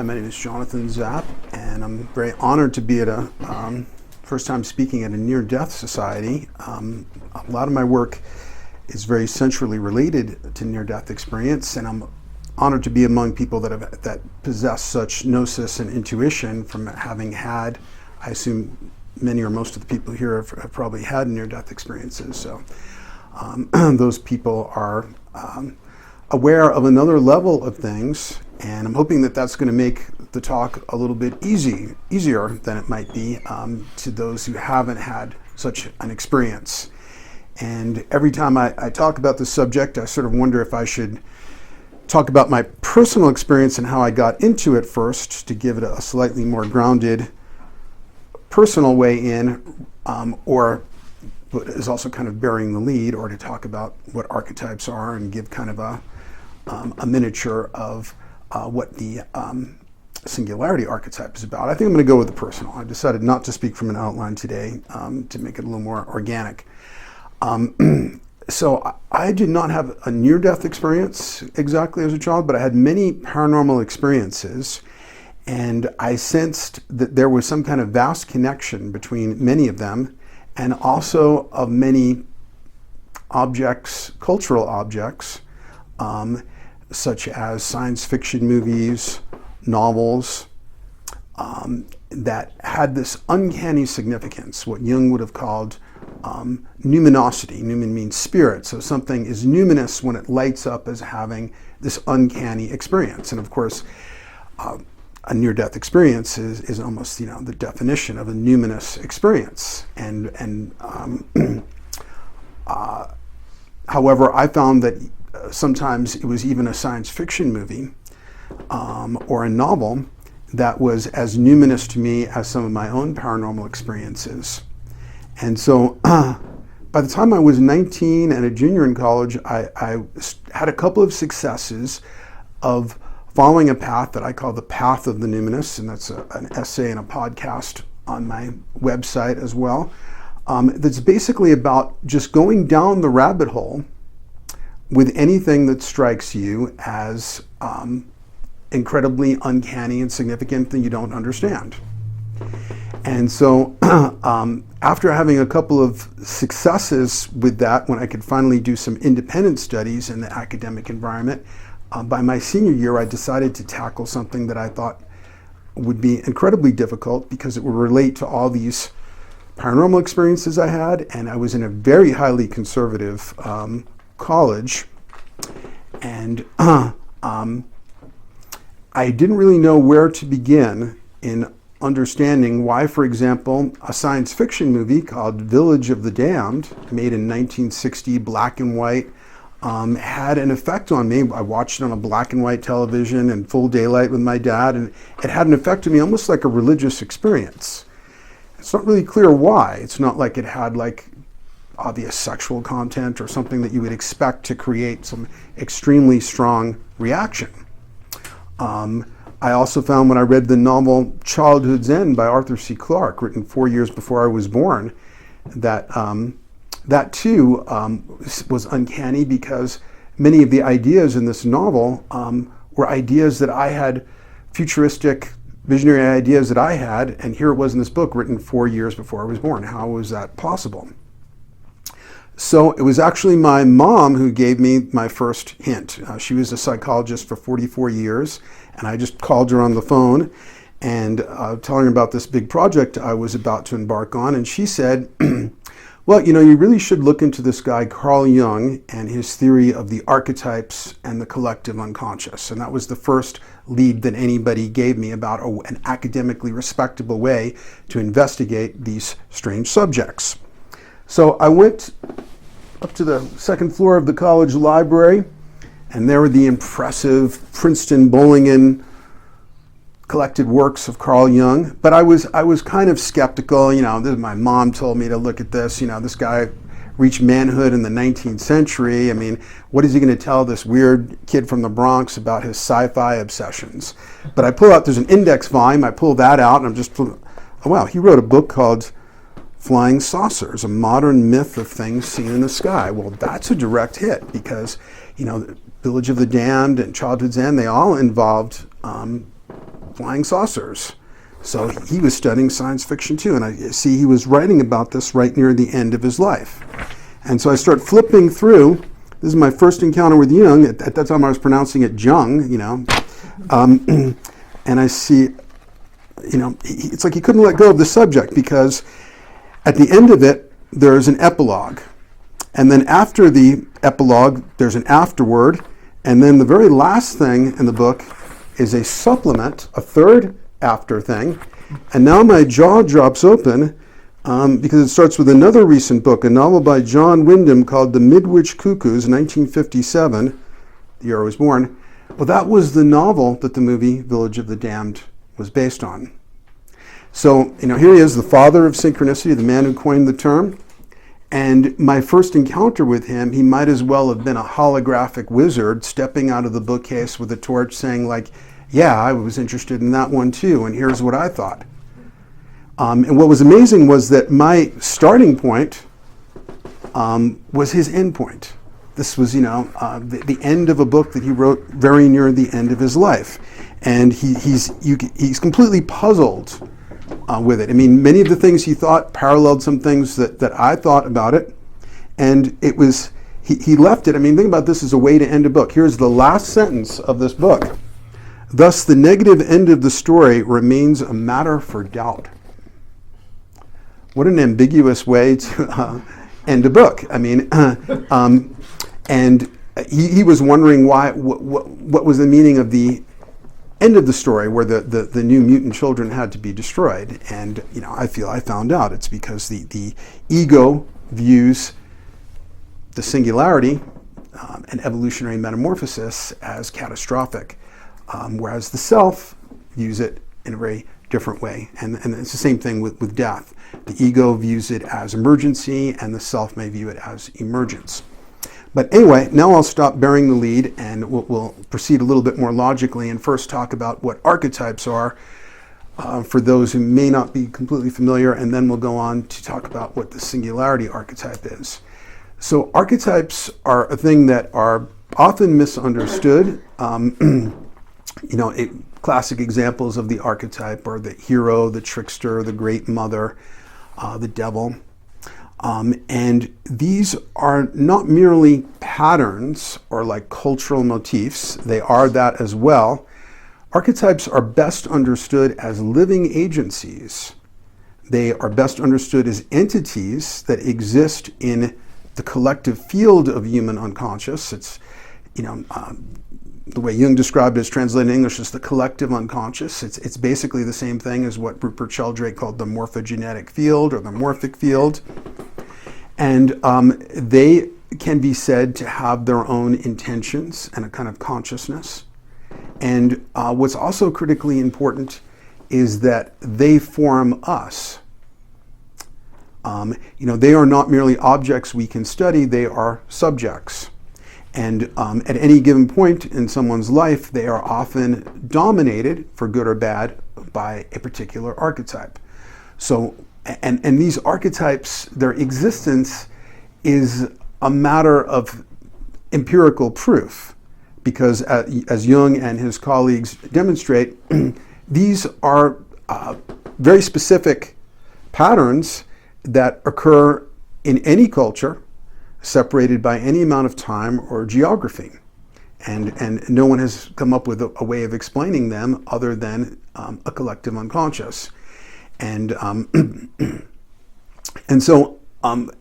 Hi, my name is Jonathan Zapp, and I'm very honored to be at a first time speaking at a near-death society. A lot of my work is very centrally related to near-death experience, and I'm honored to be among people that possess such gnosis and intuition from having had, I assume many or most of the people here have probably had near-death experiences. So those people are aware of another level of things, and I'm hoping that that's going to make the talk a little bit easier than it might be to those who haven't had such an experience. And every time I talk about this subject, I sort of wonder if I should talk about my personal experience and how I got into it first to give it a slightly more grounded personal way in, or what is also kind of bearing the lead, or to talk about what archetypes are and give kind of a miniature of what the Singularity archetype is about. I think I'm going to go with the personal. I decided not to speak from an outline today to make it a little more organic. So I did not have a near-death experience exactly as a child, but I had many paranormal experiences, and I sensed that there was some kind of vast connection between many of them, and also of many objects, cultural objects, such as science fiction movies, novels, that had this uncanny significance, what Jung would have called numinosity. Numen means spirit, so something is numinous when it lights up as having this uncanny experience. And of course, a near-death experience is almost, the definition of a numinous experience. And however, I found that sometimes it was even a science fiction movie or a novel that was as numinous to me as some of my own paranormal experiences. And so by the time I was 19 and a junior in college, I had a couple of successes of following a path that I call the path of the numinous, and that's an essay and a podcast on my website as well. That's basically about just going down the rabbit hole with anything that strikes you as incredibly uncanny and significant that you don't understand. And so after having a couple of successes with that, when I could finally do some independent studies in the academic environment, by my senior year, I decided to tackle something that I thought would be incredibly difficult because it would relate to all these paranormal experiences I had, and I was in a very highly conservative college, and I didn't really know where to begin in understanding why, for example, a science fiction movie called Village of the Damned, made in 1960, black and white, had an effect on me. I watched it on a black and white television in full daylight with my dad, and it had an effect on me almost like a religious experience. It's not really clear why. It's not like it had like obvious sexual content or something that you would expect to create some extremely strong reaction. I also found when I read the novel Childhood's End by Arthur C. Clarke, written 4 years before I was born, that that too was uncanny because many of the ideas in this novel were ideas that I had, futuristic, visionary ideas that I had, and here it was in this book written 4 years before I was born. How was that possible? So it was actually my mom who gave me my first hint. She was a psychologist for 44 years, and I just called her on the phone and telling her about this big project I was about to embark on, and she said, well, you really should look into this guy Carl Jung and his theory of the archetypes and the collective unconscious. And that was the first lead that anybody gave me about an academically respectable way to investigate these strange subjects. So I went up to the second floor of the college library, and there were the impressive Princeton Bollingen collected works of Carl Jung. But I was kind of skeptical. My mom told me to look at this. This guy reached manhood in the 19th century. I mean, what is he going to tell this weird kid from the Bronx about his sci-fi obsessions? But I pull out, there's an index volume. I pull that out, and I'm just, oh wow, he wrote a book called Flying Saucers, a modern myth of things seen in the sky. Well, that's a direct hit because, Village of the Damned and Childhood's End, they all involved flying saucers. So he was studying science fiction too, and I see he was writing about this right near the end of his life. And so I start flipping through. This is my first encounter with Jung. At that time I was pronouncing it Jung, and I see, it's like he couldn't let go of the subject, because at the end of it, there's an epilogue. And then after the epilogue, there's an afterword. And then the very last thing in the book is a supplement, a third after thing. And now my jaw drops open because it starts with another recent book, a novel by John Wyndham called The Midwich Cuckoos, 1957, the year I was born. Well, that was the novel that the movie Village of the Damned was based on. So, here he is, the father of synchronicity, the man who coined the term. And my first encounter with him, he might as well have been a holographic wizard stepping out of the bookcase with a torch saying, like, yeah, I was interested in that one too, and here's what I thought. And what was amazing was that my starting point was his end point. This was, the end of a book that he wrote very near the end of his life. And he's completely puzzled with it. I mean, many of the things he thought paralleled some things that I thought about it. And it was, he left it. I mean, think about this as a way to end a book. Here's the last sentence of this book. Thus, the negative end of the story remains a matter for doubt. What an ambiguous way to end a book. I mean, and he was wondering what was the meaning of the end of the story, where the new mutant children had to be destroyed. And I feel I found out it's because the ego views the singularity and evolutionary metamorphosis as catastrophic, whereas the self views it in a very different way. And it's the same thing with death. The ego views it as emergency, and the self may view it as emergence. But anyway, now I'll stop bearing the lead, and we'll proceed a little bit more logically and first talk about what archetypes are for those who may not be completely familiar, and then we'll go on to talk about what the singularity archetype is. So archetypes are a thing that are often misunderstood. Classic examples of the archetype are the hero, the trickster, the great mother, the devil. And these are not merely patterns or like cultural motifs. They are that as well. Archetypes are best understood as living agencies. They are best understood as entities that exist in the collective field of human unconscious. It's, the way Jung described it as translated in English is the collective unconscious. It's basically the same thing as what Rupert Sheldrake called the morphogenetic field or the morphic field. And they can be said to have their own intentions and a kind of consciousness. And what's also critically important is that they form us. They are not merely objects we can study, they are subjects. And at any given point in someone's life, they are often dominated, for good or bad, by a particular archetype. So, and these archetypes, their existence is a matter of empirical proof, because as Jung and his colleagues demonstrate, these are very specific patterns that occur in any culture, separated by any amount of time or geography. And no one has come up with a way of explaining them other than a collective unconscious. And so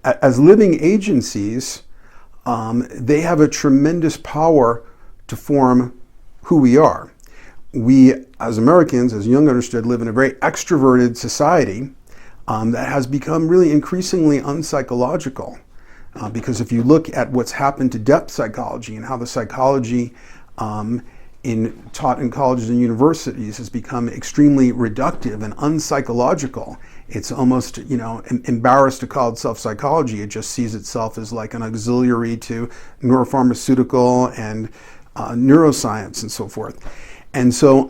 as living agencies, they have a tremendous power to form who we are. We, as Americans, as Jung understood, live in a very extroverted society that has become really increasingly unpsychological. Because if you look at what's happened to depth psychology and how the psychology taught in colleges and universities has become extremely reductive and unpsychological, it's almost embarrassed to call itself psychology. It just sees itself as like an auxiliary to neuropharmaceutical and neuroscience and so forth. And so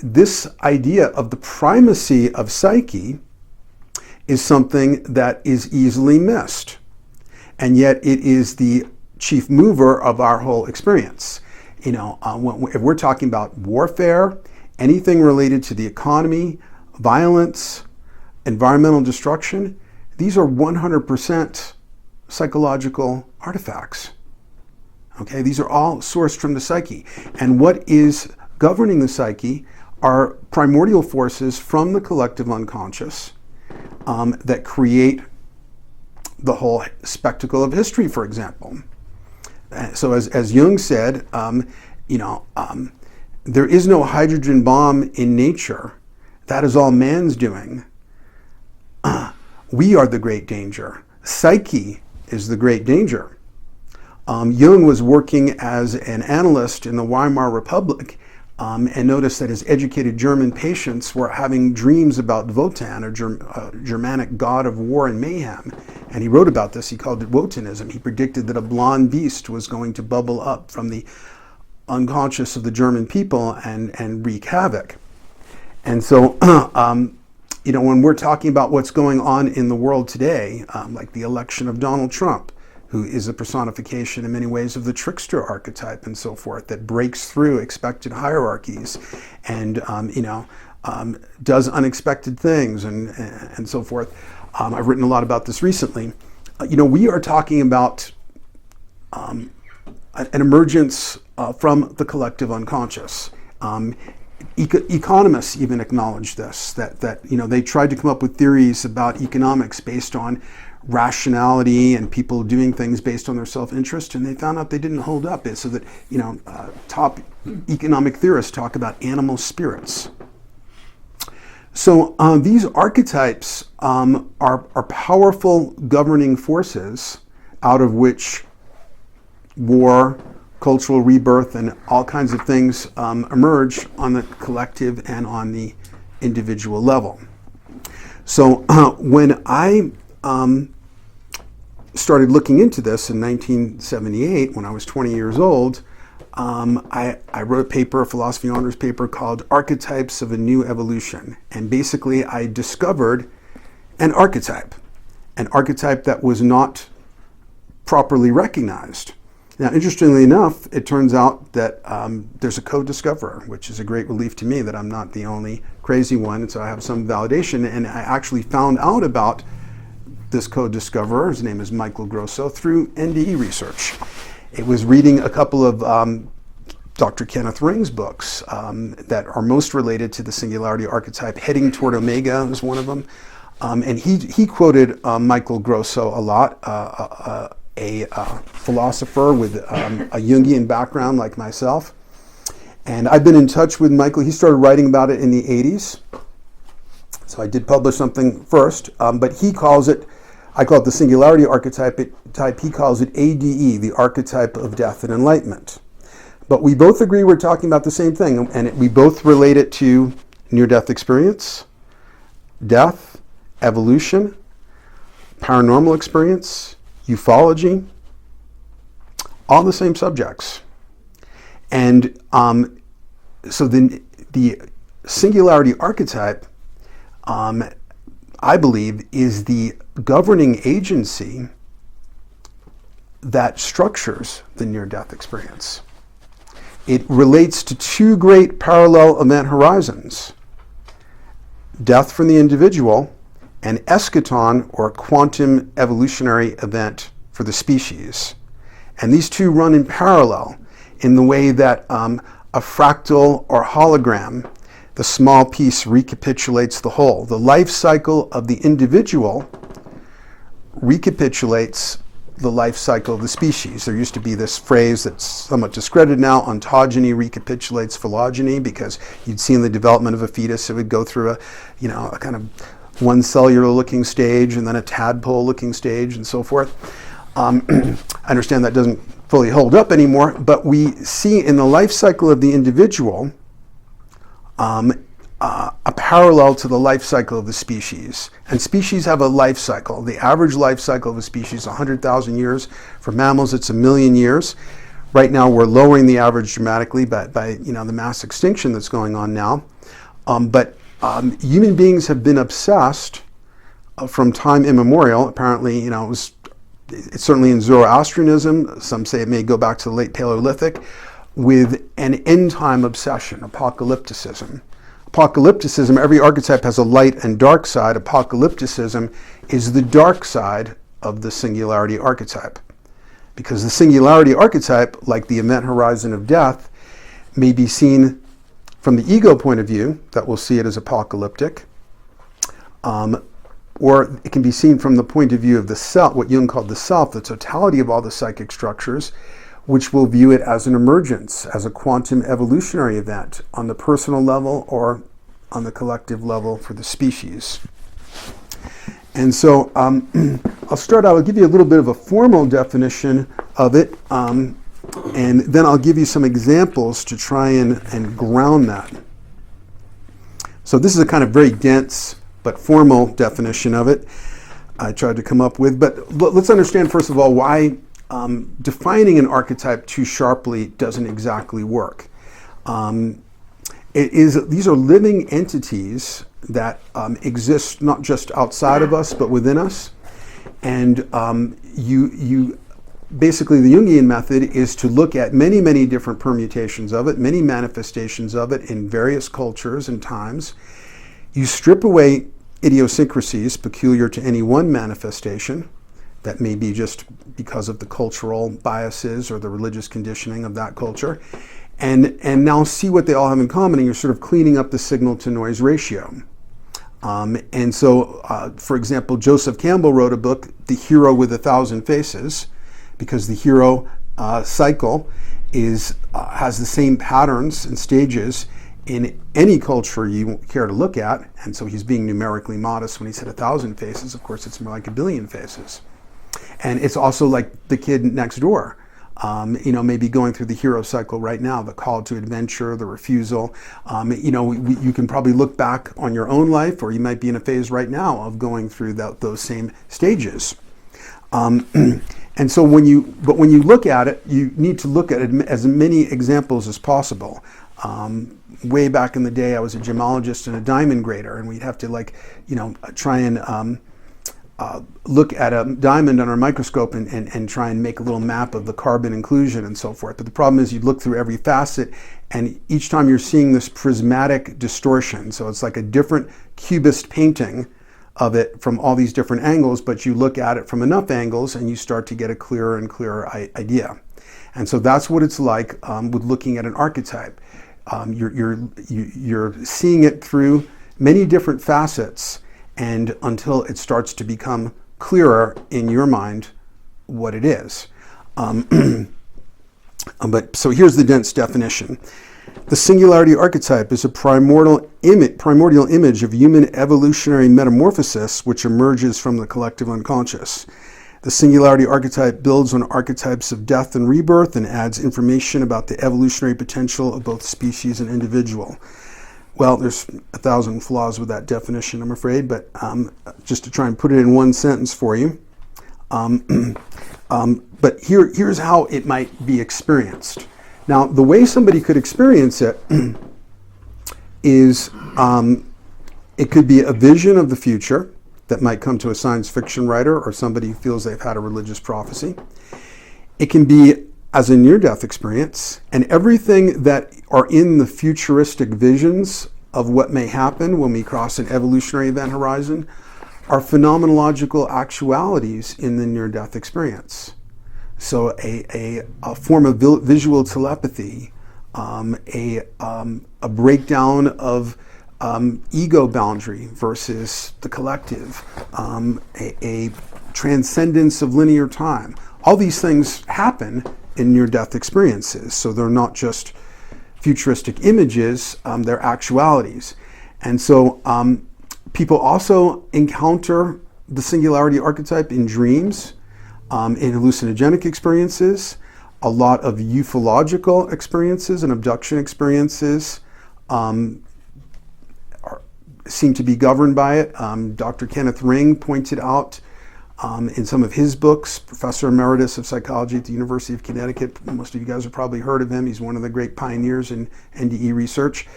this idea of the primacy of psyche is something that is easily missed. And yet it is the chief mover of our whole experience. If we're talking about warfare, anything related to the economy, violence, environmental destruction, these are 100% psychological artifacts. Okay, these are all sourced from the psyche. And what is governing the psyche are primordial forces from the collective unconscious that create the whole spectacle of history, for example. So as Jung said, there is no hydrogen bomb in nature. That is all man's doing. We are the great danger. Psyche is the great danger. Jung was working as an analyst in the Weimar Republic and noticed that his educated German patients were having dreams about Wotan, a Germanic god of war and mayhem. And he wrote about this. He called it Wotanism. He predicted that a blonde beast was going to bubble up from the unconscious of the German people and wreak havoc. And so, when we're talking about what's going on in the world today, like the election of Donald Trump, who is a personification in many ways of the trickster archetype and so forth, that breaks through expected hierarchies and does unexpected things and so forth. I've written a lot about this recently. We are talking about an emergence from the collective unconscious. Economists even acknowledge this, that they tried to come up with theories about economics based on rationality and people doing things based on their self-interest, and they found out they didn't hold up. So that top economic theorists talk about animal spirits. So these archetypes are powerful governing forces out of which war, cultural rebirth, and all kinds of things emerge on the collective and on the individual level. So when I started looking into this in 1978, when I was 20 years old, I wrote a philosophy honors paper called Archetypes of a New Evolution. And basically I discovered an archetype that was not properly recognized. Now, interestingly enough, it turns out that there's a co-discoverer, which is a great relief to me that I'm not the only crazy one, and so I have some validation. And I actually found out about this co-discoverer, his name is Michael Grosso, through NDE research. It was reading a couple of Dr. Kenneth Ring's books that are most related to the Singularity archetype. Heading Toward Omega is one of them. And he quoted Michael Grosso a lot, a philosopher with a Jungian background like myself. And I've been in touch with Michael. He started writing about it in the 80s. So I did publish something first, but he calls it, I call it the Singularity archetype. He calls it ADE, the archetype of death and enlightenment. But we both agree we're talking about the same thing, and we both relate it to near-death experience, death, evolution, paranormal experience, ufology, all the same subjects. And so the Singularity archetype, I believe, is the governing agency that structures the near-death experience. It relates to two great parallel event horizons: death for the individual and eschaton, or quantum evolutionary event, for the species. And these two run in parallel in the way that a fractal or hologram, the small piece recapitulates the whole. The life cycle of the individual recapitulates the life cycle of the species. There used to be this phrase that's somewhat discredited now: ontogeny recapitulates phylogeny, because you'd seen the development of a fetus. It would go through a kind of one cellular looking stage and then a tadpole looking stage and so forth. I understand that doesn't fully hold up anymore, but we see in the life cycle of the individual a parallel to the life cycle of the species. And species have a life cycle. The average life cycle of a species is 100,000 years. For mammals, it's 1,000,000 years. Right now, we're lowering the average dramatically by the mass extinction that's going on now. But human beings have been obsessed from time immemorial. Apparently, it's certainly in Zoroastrianism. Some say it may go back to the late Paleolithic, with an end time obsession, apocalypticism. Apocalypticism, every archetype has a light and dark side. Apocalypticism is the dark side of the singularity archetype. Because the singularity archetype, like the event horizon of death, may be seen from the ego point of view, that we'll see it as apocalyptic, or it can be seen from the point of view of the self, what Jung called the self, the totality of all the psychic structures, which will view it as an emergence, as a quantum evolutionary event on the personal level or on the collective level for the species. And so I'll start out, I'll give you a little bit of a formal definition of it, and then I'll give you some examples to try and ground that. So this is a kind of very dense but formal definition of it I tried to come up with. But let's understand, first of all, why defining an archetype too sharply doesn't exactly work. These are living entities that exist not just outside of us, but within us. And you basically, the Jungian method is to look at many, many different permutations of it, many manifestations of it in various cultures and times. You strip away idiosyncrasies peculiar to any one manifestation that may be just because of the cultural biases or the religious conditioning of that culture, and now see what they all have in common, and you're sort of cleaning up the signal to noise ratio. And so, for example, Joseph Campbell wrote a book, The Hero with 1,000 Faces, because the hero cycle has the same patterns and stages in any culture you care to look at. And so he's being numerically modest when he said 1,000 faces. Of course, it's more like 1 billion faces. And it's also like the kid next door, maybe going through the hero cycle right now, the call to adventure, the refusal. You can probably look back on your own life, or you might be in a phase right now of going through those same stages. And so when you look at it, you need to look at it as many examples as possible. Way back in the day, I was a gemologist and a diamond grader, and we'd have to try and look at a diamond under a microscope and try and make a little map of the carbon inclusion and so forth. But the problem is you look through every facet, and each time you're seeing this prismatic distortion. So it's like a different cubist painting of it from all these different angles, but you look at it from enough angles and you start to get a clearer and clearer idea. And so that's what it's like with looking at an archetype. You're seeing it through many different facets, and until it starts to become clearer in your mind what it is. But so here's the dense definition. The singularity archetype is a primordial image of human evolutionary metamorphosis which emerges from the collective unconscious. The singularity archetype builds on archetypes of death and rebirth and adds information about the evolutionary potential of both species and individual. Well, there's 1,000 flaws with that definition, I'm afraid, but just to try and put it in one sentence for you. But here's how it might be experienced. Now, the way somebody could experience it is it could be a vision of the future that might come to a science fiction writer or somebody who feels they've had a religious prophecy. It can be as a near-death experience, and everything that are in the futuristic visions of what may happen when we cross an evolutionary event horizon are phenomenological actualities in the near-death experience. So a form of visual telepathy, a breakdown of ego boundary versus the collective, a transcendence of linear time. All these things happen in near-death experiences. So they're not just futuristic images, they're actualities. And so people also encounter the singularity archetype in dreams, in hallucinogenic experiences, a lot of ufological experiences and abduction experiences seem to be governed by it. Dr. Kenneth Ring pointed out in some of his books, Professor Emeritus of Psychology at the University of Connecticut, most of you guys have probably heard of him, he's one of the great pioneers in NDE research,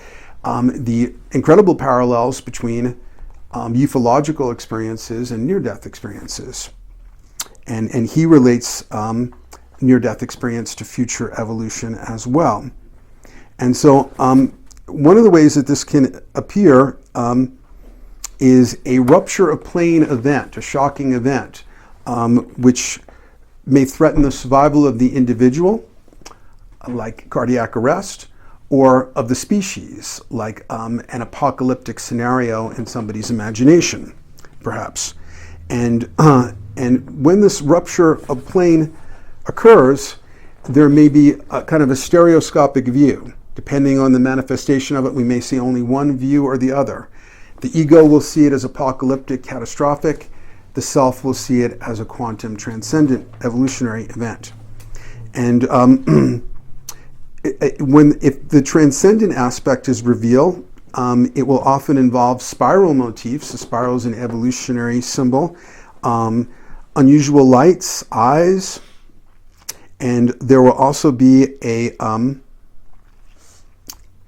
the incredible parallels between ufological experiences and near-death experiences. And he relates near-death experience to future evolution as well. And so one of the ways that this can appear is a rupture of plane event, a shocking event, which may threaten the survival of the individual, like cardiac arrest, or of the species, like an apocalyptic scenario in somebody's imagination, perhaps. And when this rupture of plane occurs, there may be a kind of a stereoscopic view. Depending on the manifestation of it, we may see only one view or the other. The ego will see it as apocalyptic, catastrophic. The self will see it as a quantum transcendent evolutionary event. And if the transcendent aspect is revealed, it will often involve spiral motifs. The spiral is an evolutionary symbol. Unusual lights, eyes, and there will also be a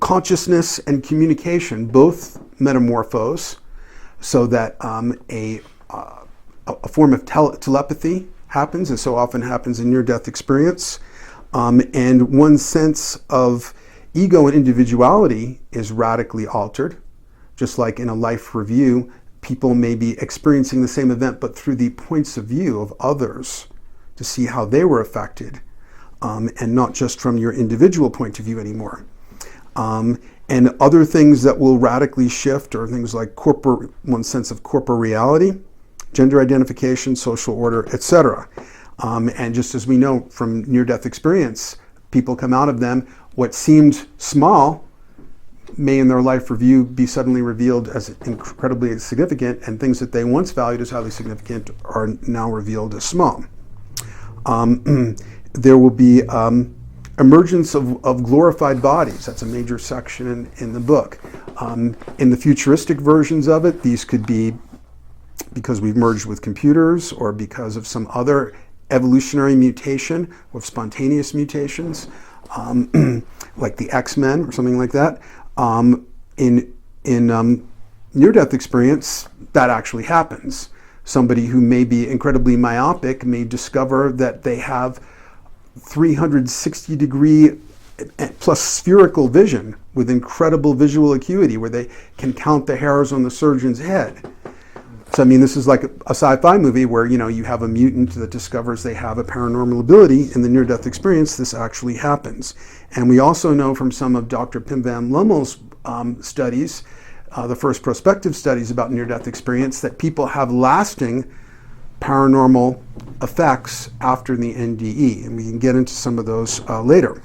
consciousness and communication, both metamorphose, so that a form of telepathy happens, and so often happens in near-death experience. And one's sense of ego and individuality is radically altered. Just like in a life review, people may be experiencing the same event, but through the points of view of others to see how they were affected, and not just from your individual point of view anymore. And other things that will radically shift are things like one's sense of corporeality, gender identification, social order, etc. And just as we know from near-death experience, people come out of them, what seemed small may in their life review be suddenly revealed as incredibly significant, and things that they once valued as highly significant are now revealed as small. There will be emergence of glorified bodies. That's a major section in the book. In the futuristic versions of it, these could be because we've merged with computers or because of some other evolutionary mutation or spontaneous mutations, like the X-Men or something like that. In near-death experience, that actually happens. Somebody who may be incredibly myopic may discover that they have 360-degree plus spherical vision with incredible visual acuity, where they can count the hairs on the surgeon's head. So, I mean, this is like a sci-fi movie where, you have a mutant that discovers they have a paranormal ability. In the near-death experience, this actually happens. And we also know from some of Dr. Pim van Lummel's studies, the first prospective studies about near-death experience, that people have lasting paranormal effects after the NDE. And we can get into some of those later.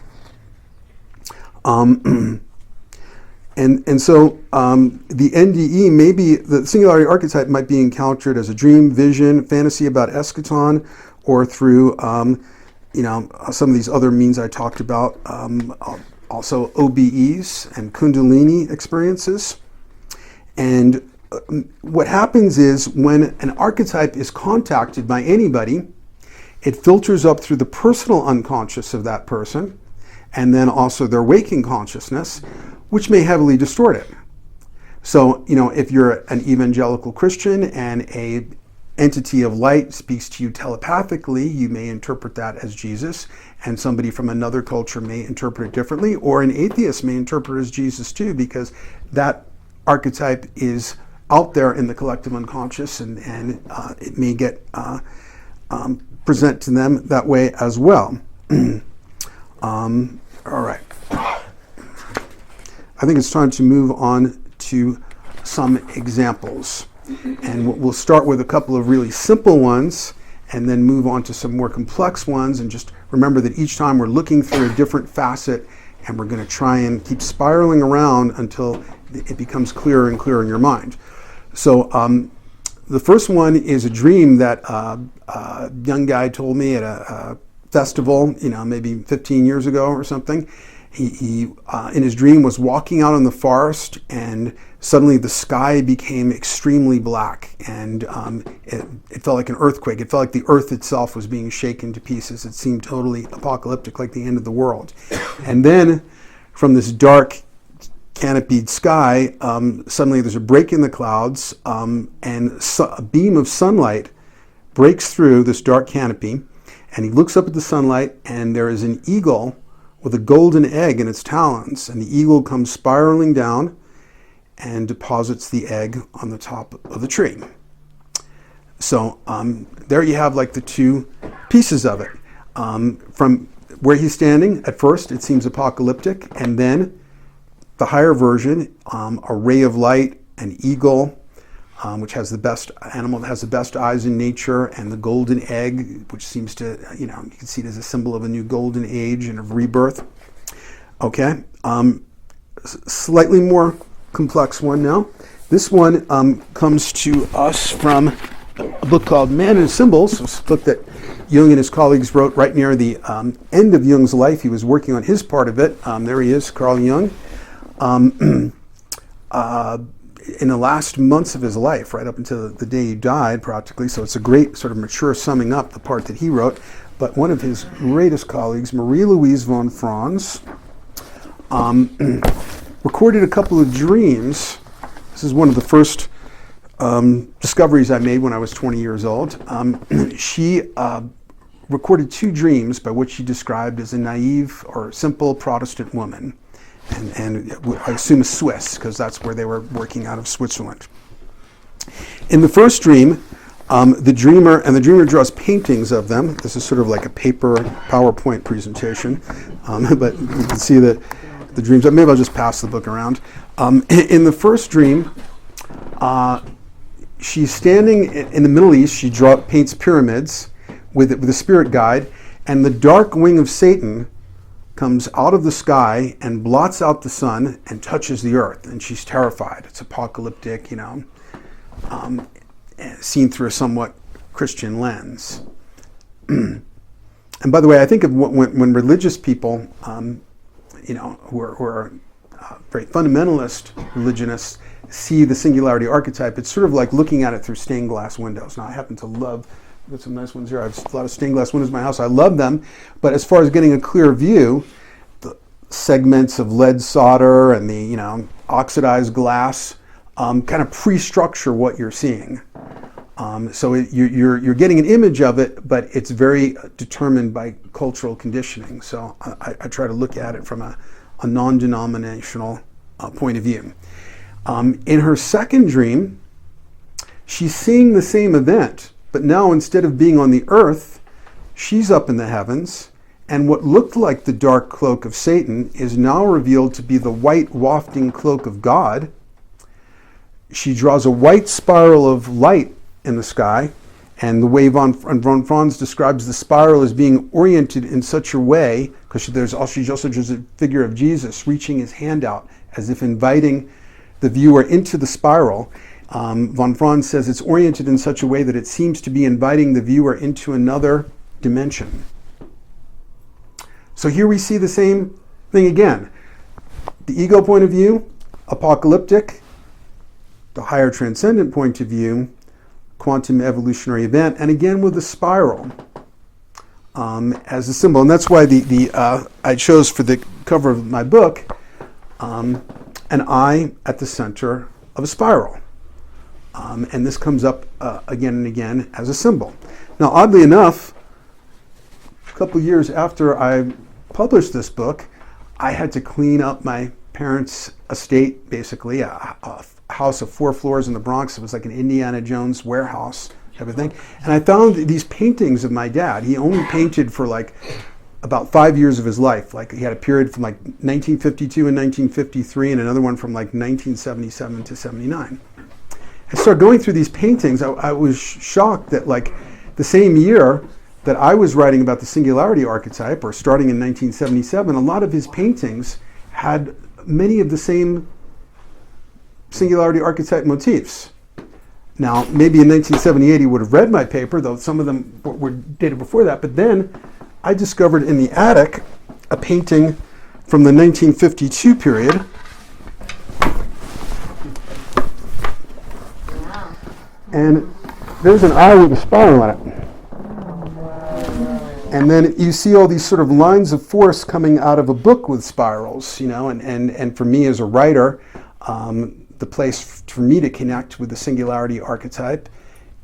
And so the NDE, maybe the singularity archetype might be encountered as a dream, vision, fantasy about eschaton, or through some of these other means I talked about, also OBEs and Kundalini experiences. And what happens is when an archetype is contacted by anybody, it filters up through the personal unconscious of that person, and then also their waking consciousness, which may heavily distort it. So, if you're an evangelical Christian and a entity of light speaks to you telepathically, you may interpret that as Jesus, and somebody from another culture may interpret it differently, or an atheist may interpret it as Jesus too, because that archetype is out there in the collective unconscious, and it may get present to them that way as well. All right. I think it's time to move on to some examples. And we'll start with a couple of really simple ones and then move on to some more complex ones. And just remember that each time we're looking through a different facet, and we're going to try and keep spiraling around until it becomes clearer and clearer in your mind. So the first one is a dream that a young guy told me at a festival, maybe 15 years ago or something. He in his dream was walking out in the forest, and suddenly the sky became extremely black, and it felt like an earthquake. It felt like the earth itself was being shaken to pieces. It seemed totally apocalyptic, like the end of the world. And then from this dark canopied sky, suddenly there's a break in the clouds, and a beam of sunlight breaks through this dark canopy, and he looks up at the sunlight, and there is an eagle with a golden egg in its talons, and the eagle comes spiraling down and deposits the egg on the top of the tree. So there you have like the two pieces of it. From where he's standing, at first it seems apocalyptic, and then the higher version, a ray of light, an eagle, which has the best animal that has the best eyes in nature, and the golden egg, which seems to, you can see it as a symbol of a new golden age and of rebirth. Okay, slightly more complex one now. This one comes to us from a book called Man and Symbols. It's a book that Jung and his colleagues wrote right near the end of Jung's life. He was working on his part of it. There he is, Carl Jung. In the last months of his life, right up until the day he died, practically. So it's a great sort of mature summing up the part that he wrote. But one of his greatest colleagues, Marie-Louise von Franz, recorded a couple of dreams. This is one of the first discoveries I made when I was 20 years old. She recorded two dreams by what she described as a naive or simple Protestant woman. And I assume a Swiss, because that's where they were working out of Switzerland. In the first dream, the dreamer draws paintings of them. This is sort of like a paper PowerPoint presentation, but you can see the dreams. Maybe I'll just pass the book around. In the first dream, she's standing in the Middle East. She paints pyramids with a spirit guide, and the dark wing of Satan comes out of the sky and blots out the sun and touches the earth, and she's terrified. It's apocalyptic, seen through a somewhat Christian lens. And by the way, I think of when religious people, who are very fundamentalist religionists, see the singularity archetype, it's sort of like looking at it through stained glass windows. Now, I happen to love, I've got some nice ones here. I have a lot of stained glass windows in my house. I love them. But as far as getting a clear view, the segments of lead solder and the oxidized glass kind of pre-structure what you're seeing. So you're getting an image of it, but it's very determined by cultural conditioning. So I try to look at it from a non-denominational point of view. In her second dream, she's seeing the same event, but now instead of being on the earth, she's up in the heavens, and what looked like the dark cloak of Satan is now revealed to be the white wafting cloak of God. She draws a white spiral of light in the sky, and the way von Franz describes the spiral as being oriented in such a way, because she also draws a figure of Jesus reaching his hand out as if inviting the viewer into the spiral. Von Franz says it's oriented in such a way that it seems to be inviting the viewer into another dimension. So here we see the same thing again. The ego point of view, apocalyptic. The higher transcendent point of view, quantum evolutionary event, and again with a spiral as a symbol. And that's why I chose for the cover of my book an eye at the center of a spiral. And this comes up again and again as a symbol. Now, oddly enough, a couple years after I published this book, I had to clean up my parents' estate, basically, a house of 4 floors in the Bronx. It was like an Indiana Jones warehouse type of thing. And I found these paintings of my dad. He only painted for like about 5 years of his life. Like he had a period from like 1952 and 1953 and another one from like 1977 to 79. I started going through these paintings. I was shocked that like the same year that I was writing about the singularity archetype, or starting in 1977, a lot of his paintings had many of the same singularity archetype motifs. Now, maybe in 1978 he would have read my paper, though some of them were dated before that, but then I discovered in the attic a painting from the 1952 period. Wow. And there's an eye with a spiral on it. And then you see all these sort of lines of force coming out of a book with spirals, and for me as a writer, the place for me to connect with the singularity archetype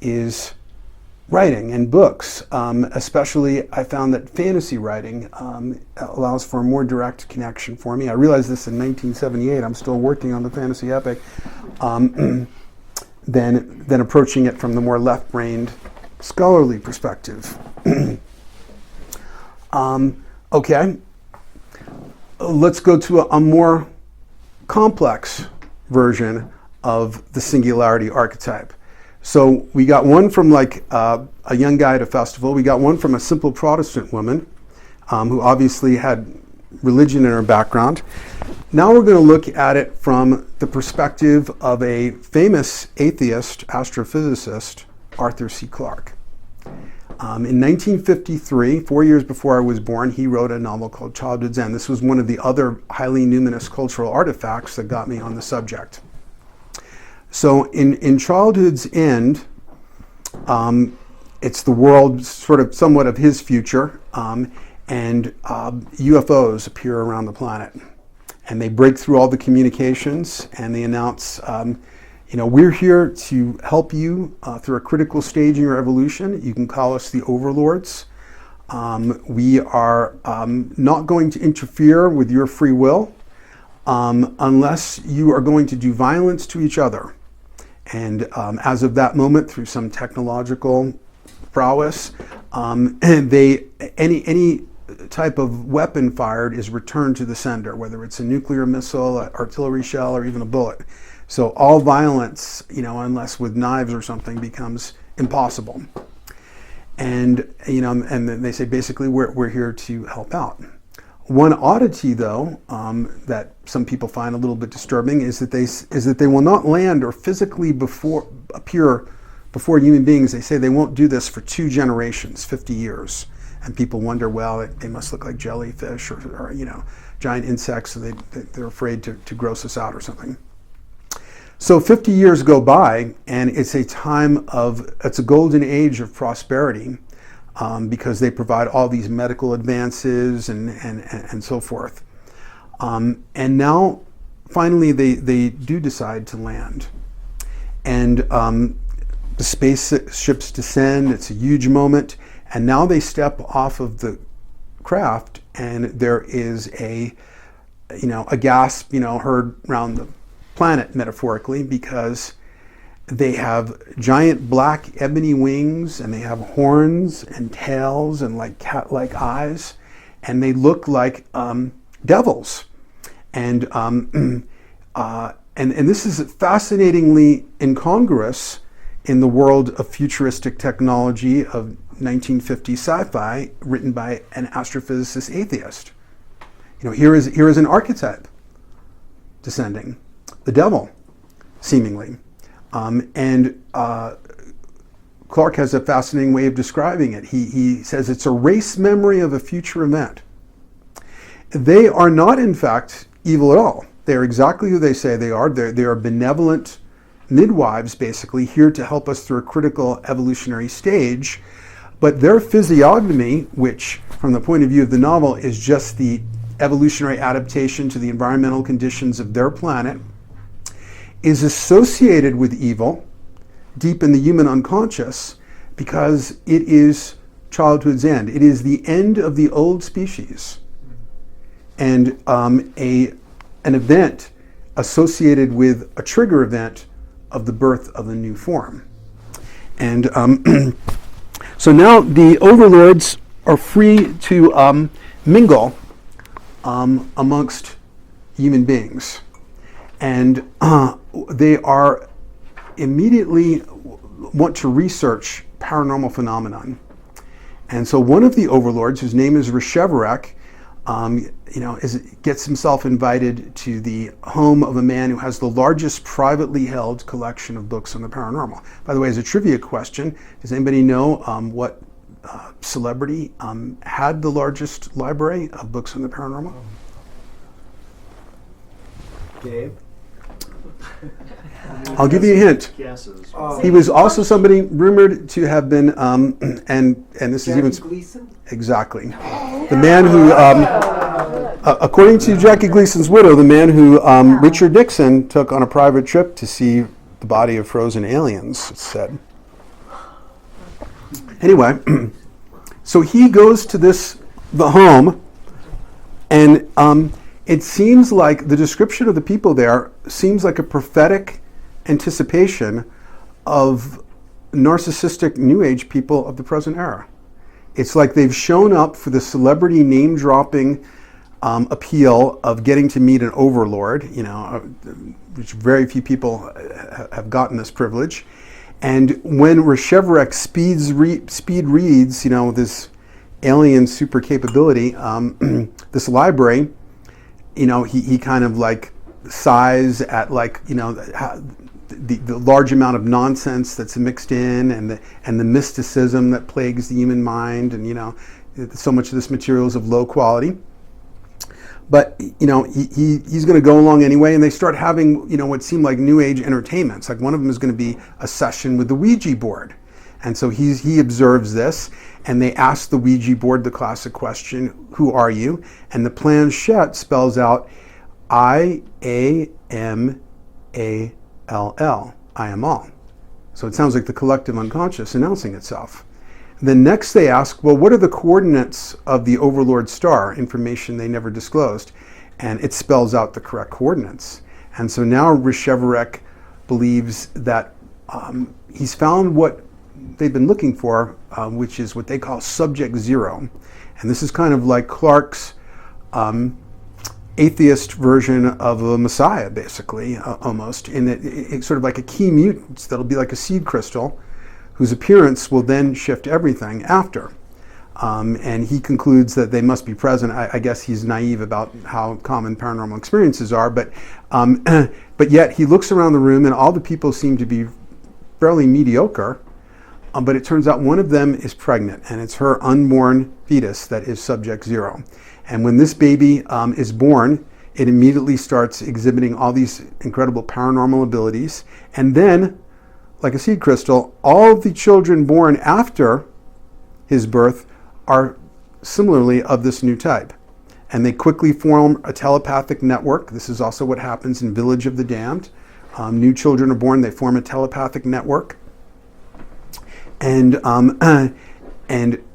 is writing and books. Especially, I found that fantasy writing allows for a more direct connection for me. I realized this in 1978. I'm still working on the fantasy epic. Than approaching it from the more left-brained scholarly perspective. Okay, let's go to a more complex version of the singularity archetype. So we got one from like a young guy at a festival. We got one from a simple Protestant woman who obviously had religion in her background. Now we're going to look at it from the perspective of a famous atheist astrophysicist, Arthur C. Clarke. In 1953, 4 years before I was born, he wrote a novel called Childhood's End. This was one of the other highly numinous cultural artifacts that got me on the subject. So in Childhood's End, it's the world sort of somewhat of his future, and UFOs appear around the planet. And they break through all the communications, and they announce, we're here to help you through a critical stage in your evolution. You can call us the overlords. We are not going to interfere with your free will unless you are going to do violence to each other. And as of that moment, through some technological prowess, any type of weapon fired is returned to the sender, whether it's a nuclear missile, an artillery shell, or even a bullet. So all violence, unless with knives or something, becomes impossible. And and they say basically we're here to help out. One oddity, though, that some people find a little bit disturbing is that they will not land or physically appear before human beings. They say they won't do this for 2 generations, 50 years. And people wonder, well, they must look like jellyfish or giant insects, so they're afraid to gross us out or something. So 50 years go by, and it's a golden age of prosperity because they provide all these medical advances and so forth. And now, finally, they do decide to land. And the spaceships descend. It's a huge moment. And now they step off of the craft, and there is a gasp, heard around the planet metaphorically, because they have giant black ebony wings, and they have horns and tails and like cat-like eyes, and they look like devils. And this is fascinatingly incongruous in the world of futuristic technology of 1950 sci-fi written by an astrophysicist atheist. Here is an archetype descending, the devil, seemingly. And Clarke has a fascinating way of describing it. He says it's a race memory of a future event. They are not, in fact, evil at all. They are exactly who they say they are. They are benevolent midwives, basically, here to help us through a critical evolutionary stage. But their physiognomy, which from the point of view of the novel is just the evolutionary adaptation to the environmental conditions of their planet, is associated with evil deep in the human unconscious because it is childhood's end. It is the end of the old species. And an event associated with a trigger event of the birth of a new form. And so now the overlords are free to mingle amongst human beings. And they are immediately want to research paranormal phenomenon. And so one of the overlords, whose name is Rishevarek, gets himself invited to the home of a man who has the largest privately held collection of books on the paranormal. By the way, as a trivia question, does anybody know what celebrity had the largest library of books on the paranormal? Gabe? I'll give you a hint. Guesses. He was also somebody rumored to have been, and this is even Gleason? exactly the man who, according to Jackie Gleason's widow, the man who Richard Nixon took on a private trip to see the body of frozen aliens. It's said. Anyway, so he goes to the home, and it seems like the description of the people there seems like a prophetic anticipation of narcissistic New Age people of the present era. It's like they've shown up for the celebrity name-dropping appeal of getting to meet an overlord, which very few people have gotten this privilege. And when Reshevarek speed reads, this alien super capability, this library, he kind of like sighs at the large amount of nonsense that's mixed in, and the mysticism that plagues the human mind, and so much of this material is of low quality. But he's going to go along anyway, and they start having what seem like New Age entertainments. Like one of them is going to be a session with the Ouija board, and so he observes this, and they ask the Ouija board the classic question, "Who are you?" And the planchette spells out IAMALL, I am all. So it sounds like the collective unconscious announcing itself. Then next they ask, well, what are the coordinates of the Overlord star? Information they never disclosed. And it spells out the correct coordinates. And so now Reshevarek believes that he's found what they've been looking for, which is what they call subject zero. And this is kind of like Clarke's atheist version of a messiah, basically, almost. And it's sort of like a key mutant that'll be like a seed crystal, whose appearance will then shift everything after. And he concludes that they must be present. I guess he's naive about how common paranormal experiences are, but yet he looks around the room and all the people seem to be fairly mediocre, but it turns out one of them is pregnant, and it's her unborn fetus that is subject zero. And when this baby is born, it immediately starts exhibiting all these incredible paranormal abilities, and then, like a seed crystal, all of the children born after his birth are similarly of this new type. And they quickly form a telepathic network. This is also what happens in Village of the Damned. New children are born, they form a telepathic network. And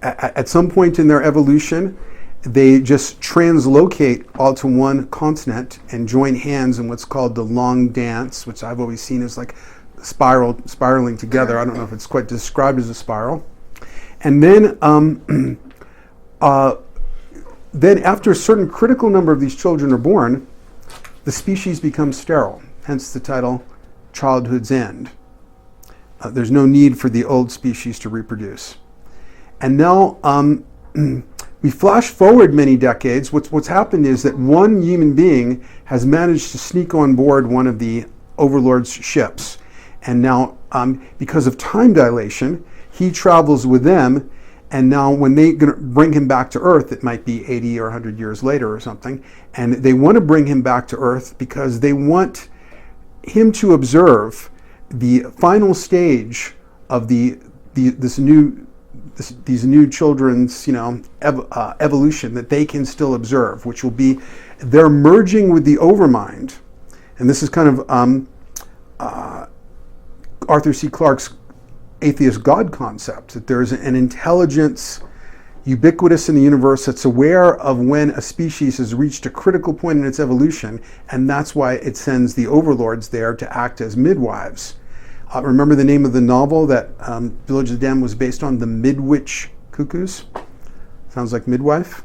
at some point in their evolution, they just translocate all to one continent and join hands in what's called the long dance, which I've always seen as like spiraling together. I don't know if it's quite described as a spiral. And then after a certain critical number of these children are born, the species becomes sterile, hence the title Childhood's End. There's no need for the old species to reproduce. And now we flash forward many decades. What's happened is that one human being has managed to sneak on board one of the Overlord's ships. And now, because of time dilation, he travels with them. And now when they're going to bring him back to Earth, it might be 80 or 100 years later or something, and they want to bring him back to Earth because they want him to observe the final stage of these new children's evolution that they can still observe, which will be they're merging with the overmind. And this is kind of Arthur C. Clarke's atheist God concept, that there's an intelligence ubiquitous in the universe that's aware of when a species has reached a critical point in its evolution, and that's why it sends the overlords there to act as midwives. Remember the name of the novel that Village of the Damned was based on? The Midwich Cuckoos? Sounds like midwife.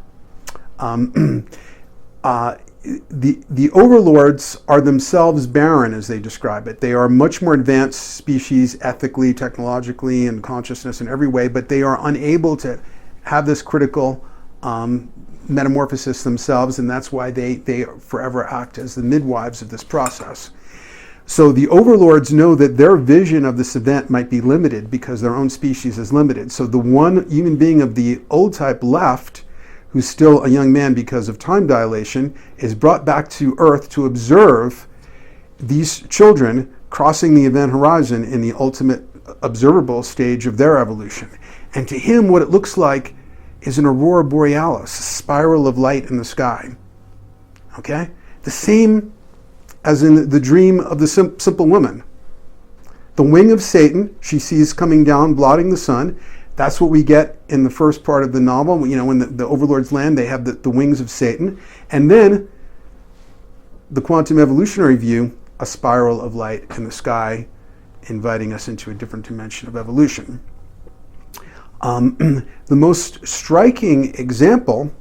The overlords are themselves barren, as they describe it. They are much more advanced species ethically, technologically, and consciousness in every way, but they are unable to have this critical metamorphosis themselves, and that's why they forever act as the midwives of this process. So the overlords know that their vision of this event might be limited because their own species is limited. So the one human being of the old type left, who's still a young man because of time dilation, is brought back to Earth to observe these children crossing the event horizon in the ultimate observable stage of their evolution. And to him, what it looks like is an aurora borealis, a spiral of light in the sky. Okay? The same as in the dream of the simple woman. The wing of Satan she sees coming down, blotting the sun. That's what we get in the first part of the novel. You know, when the overlords land, they have the wings of Satan. And then the quantum evolutionary view, a spiral of light in the sky, inviting us into a different dimension of evolution. The most striking example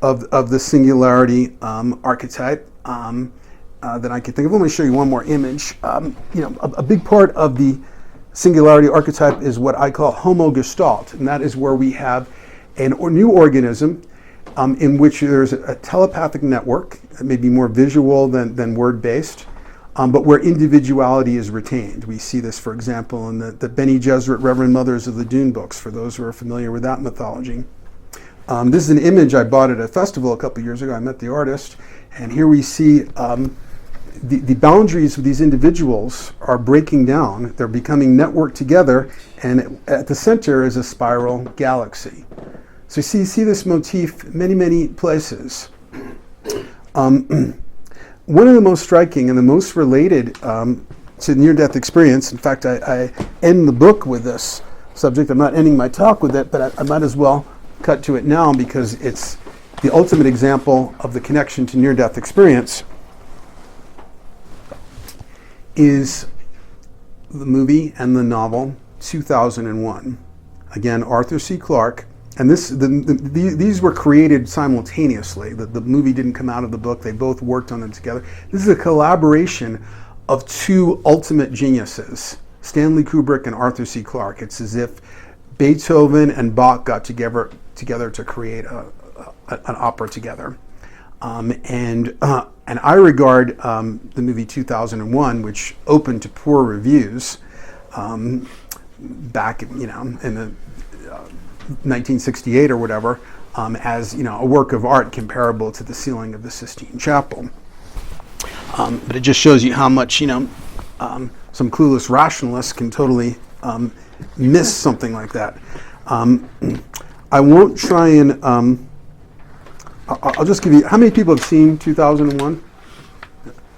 of the singularity archetype that I can think of. Let me show you one more image. You know, a big part of the singularity archetype is what I call homogestalt, and that is where we have a new organism in which there's a telepathic network, maybe more visual than word-based, but where individuality is retained. We see this, for example, in the Bene Gesserit Reverend Mothers of the Dune books, for those who are familiar with that mythology. This is an image I bought at a festival a couple years ago. I met the artist, and here we see the boundaries of these individuals are breaking down. They're becoming networked together, and at the center is a spiral galaxy. So you see this motif many, many places. One of the most striking and the most related to near-death experience, in fact, I end the book with this subject. I'm not ending my talk with it, but I might as well cut to it now because it's the ultimate example of the connection to near-death experience, is the movie and the novel 2001. Again, Arthur C. Clarke. And these were created simultaneously. The movie didn't come out of the book. They both worked on them together. This is a collaboration of two ultimate geniuses, Stanley Kubrick and Arthur C. Clarke. It's as if Beethoven and Bach got together to create an opera together. And I regard the movie 2001, which opened to poor reviews back, you know, in the 1968 or whatever, as, you know, a work of art comparable to the ceiling of the Sistine Chapel. But it just shows you how much, you know, some clueless rationalists can totally miss something like that. I won't try and I'll just give you, how many people have seen 2001?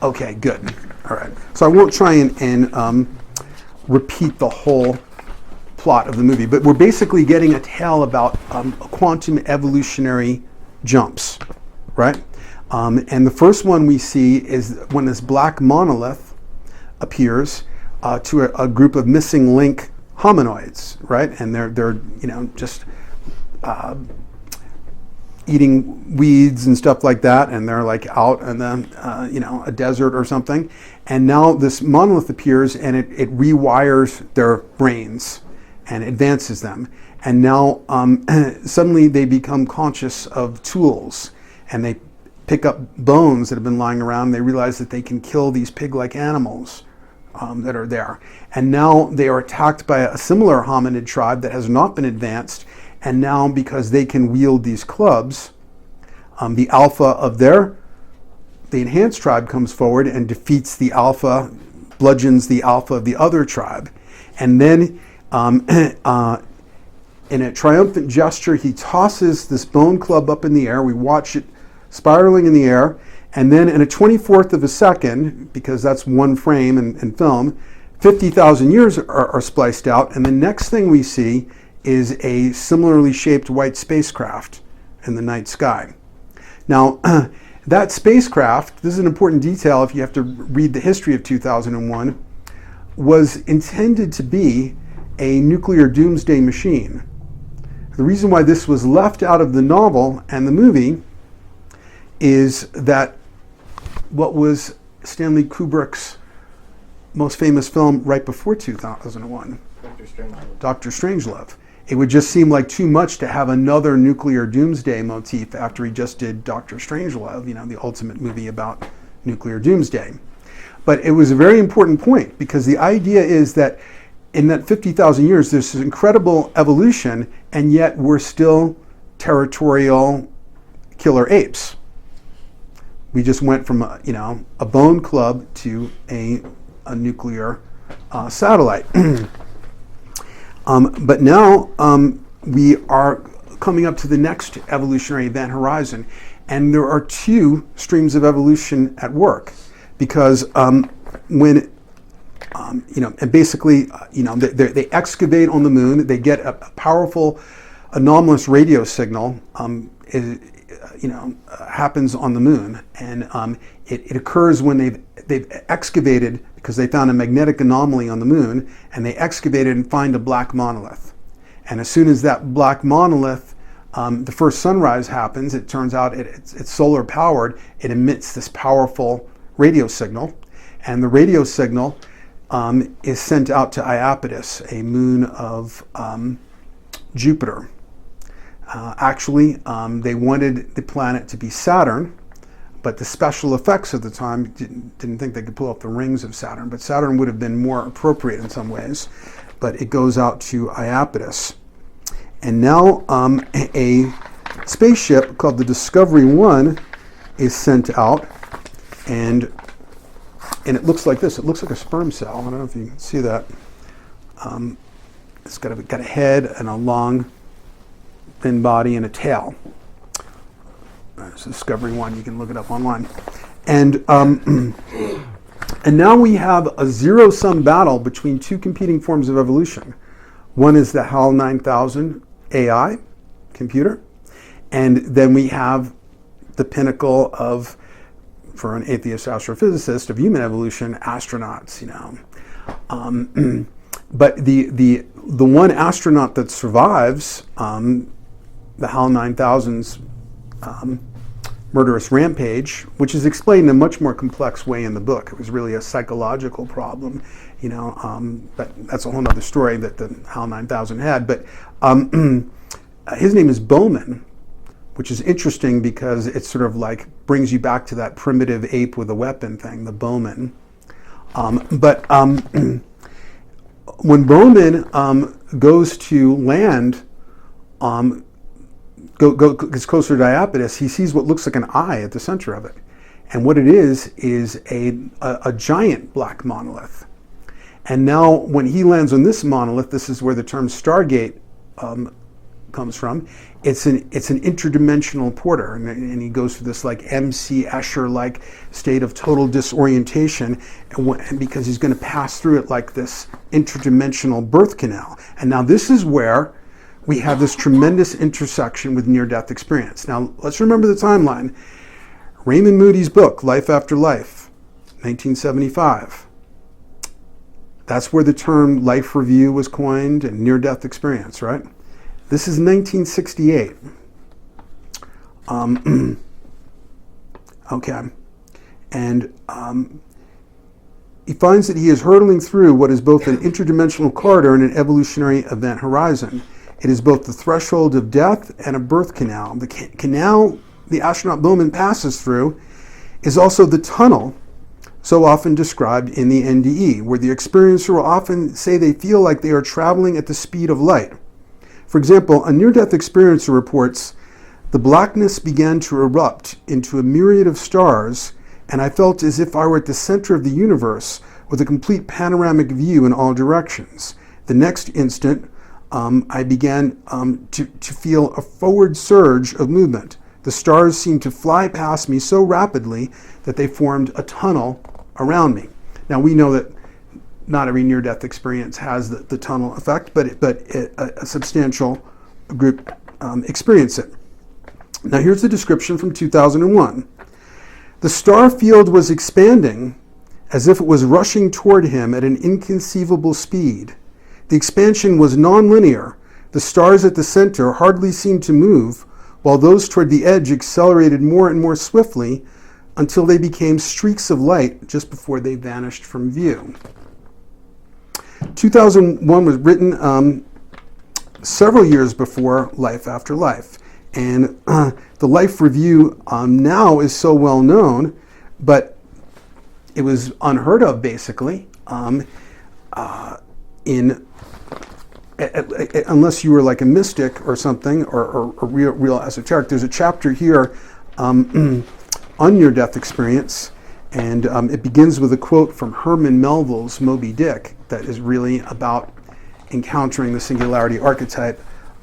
Okay, good. All right. So I won't try and repeat the whole plot of the movie, but we're basically getting a tale about quantum evolutionary jumps, right? And the first one we see is when this black monolith appears to a group of missing link hominoids, right? And they're you know, just eating weeds and stuff like that, and they're like out in the you know, a desert or something. And now this monolith appears, and it rewires their brains and advances them. And now suddenly they become conscious of tools, and they pick up bones that have been lying around. They realize that they can kill these pig-like animals that are there. And now they are attacked by a similar hominid tribe that has not been advanced. And now, because they can wield these clubs, the alpha of the enhanced tribe comes forward and defeats the alpha, bludgeons the alpha of the other tribe. And then in a triumphant gesture, he tosses this bone club up in the air. We watch it spiraling in the air. And then in a 24th of a second, because that's one frame in film, 50,000 years are spliced out. And the next thing we see is a similarly shaped white spacecraft in the night sky. Now, that spacecraft, this is an important detail if you have to read the history of 2001, was intended to be a nuclear doomsday machine. The reason why this was left out of the novel and the movie is that what was Stanley Kubrick's most famous film right before 2001? Dr. Strangelove. It would just seem like too much to have another nuclear doomsday motif after he just did Dr. Strangelove, you know, the ultimate movie about nuclear doomsday. But it was a very important point, because the idea is that in that 50,000 years, there's this incredible evolution, and yet we're still territorial killer apes. We just went from a bone club to a nuclear satellite. But now we are coming up to the next evolutionary event horizon, and there are two streams of evolution at work, because when and basically, they excavate on the moon. They get a powerful anomalous radio signal. Happens on the moon, and it occurs when they've excavated, because they found a magnetic anomaly on the moon, and they excavated and find a black monolith. And as soon as that black monolith, the first sunrise happens, it turns out it's solar powered. It emits this powerful radio signal, and the radio signal is sent out to Iapetus, a moon of Jupiter. Actually, they wanted the planet to be Saturn, but the special effects at the time didn't think they could pull up the rings of Saturn, but Saturn would have been more appropriate in some ways. But it goes out to Iapetus. And now a spaceship called the Discovery 1 is sent out, and it looks like this. It looks like a sperm cell. I don't know if you can see that. It's got a head and a long, thin body and a tail. It's Discovery 1. You can look it up online. And now we have a zero-sum battle between two competing forms of evolution. One is the HAL 9000 AI computer, and then we have the pinnacle of, for an atheist astrophysicist, of human evolution, astronauts. But the one astronaut that survives the HAL 9000's murderous rampage, which is explained in a much more complex way in the book. It was really a psychological problem, but that's a whole other story that the HAL 9000 had. But his name is Bowman, which is interesting because it sort of like brings you back to that primitive ape with a weapon thing, the Bowman. But when Bowman goes to land, gets closer to Iapetus, he sees what looks like an eye at the center of it. And what it is a giant black monolith. And now when he lands on this monolith, this is where the term Stargate comes from. It's an interdimensional porter, and he goes through this like M.C. Escher-like state of total disorientation, and because he's going to pass through it like this interdimensional birth canal. And now this is where we have this tremendous intersection with near-death experience. Now, let's remember the timeline. Raymond Moody's book, Life After Life, 1975. That's where the term life review was coined, and near-death experience, right? This is 1968. Okay. And he finds that he is hurtling through what is both an interdimensional corridor and an evolutionary event horizon. It is both the threshold of death and a birth canal. The canal the astronaut Bowman passes through is also the tunnel so often described in the NDE, where the experiencer will often say they feel like they are traveling at the speed of light. For example, a near-death experiencer reports, "The blackness began to erupt into a myriad of stars, and I felt as if I were at the center of the universe with a complete panoramic view in all directions. The next instant, I began to feel a forward surge of movement. The stars seemed to fly past me so rapidly that they formed a tunnel around me." Now we know that not every near-death experience has the tunnel effect, but a substantial group experience it. Now here's the description from 2001. "The star field was expanding as if it was rushing toward him at an inconceivable speed. The expansion was nonlinear. The stars at the center hardly seemed to move, while those toward the edge accelerated more and more swiftly until they became streaks of light just before they vanished from view." 2001 was written several years before Life After Life. And the Life Review now is so well known, but it was unheard of, basically, unless you were like a mystic or something, or real esoteric. There's a chapter here on near-death experience, and it begins with a quote from Herman Melville's Moby Dick that is really about encountering the singularity archetype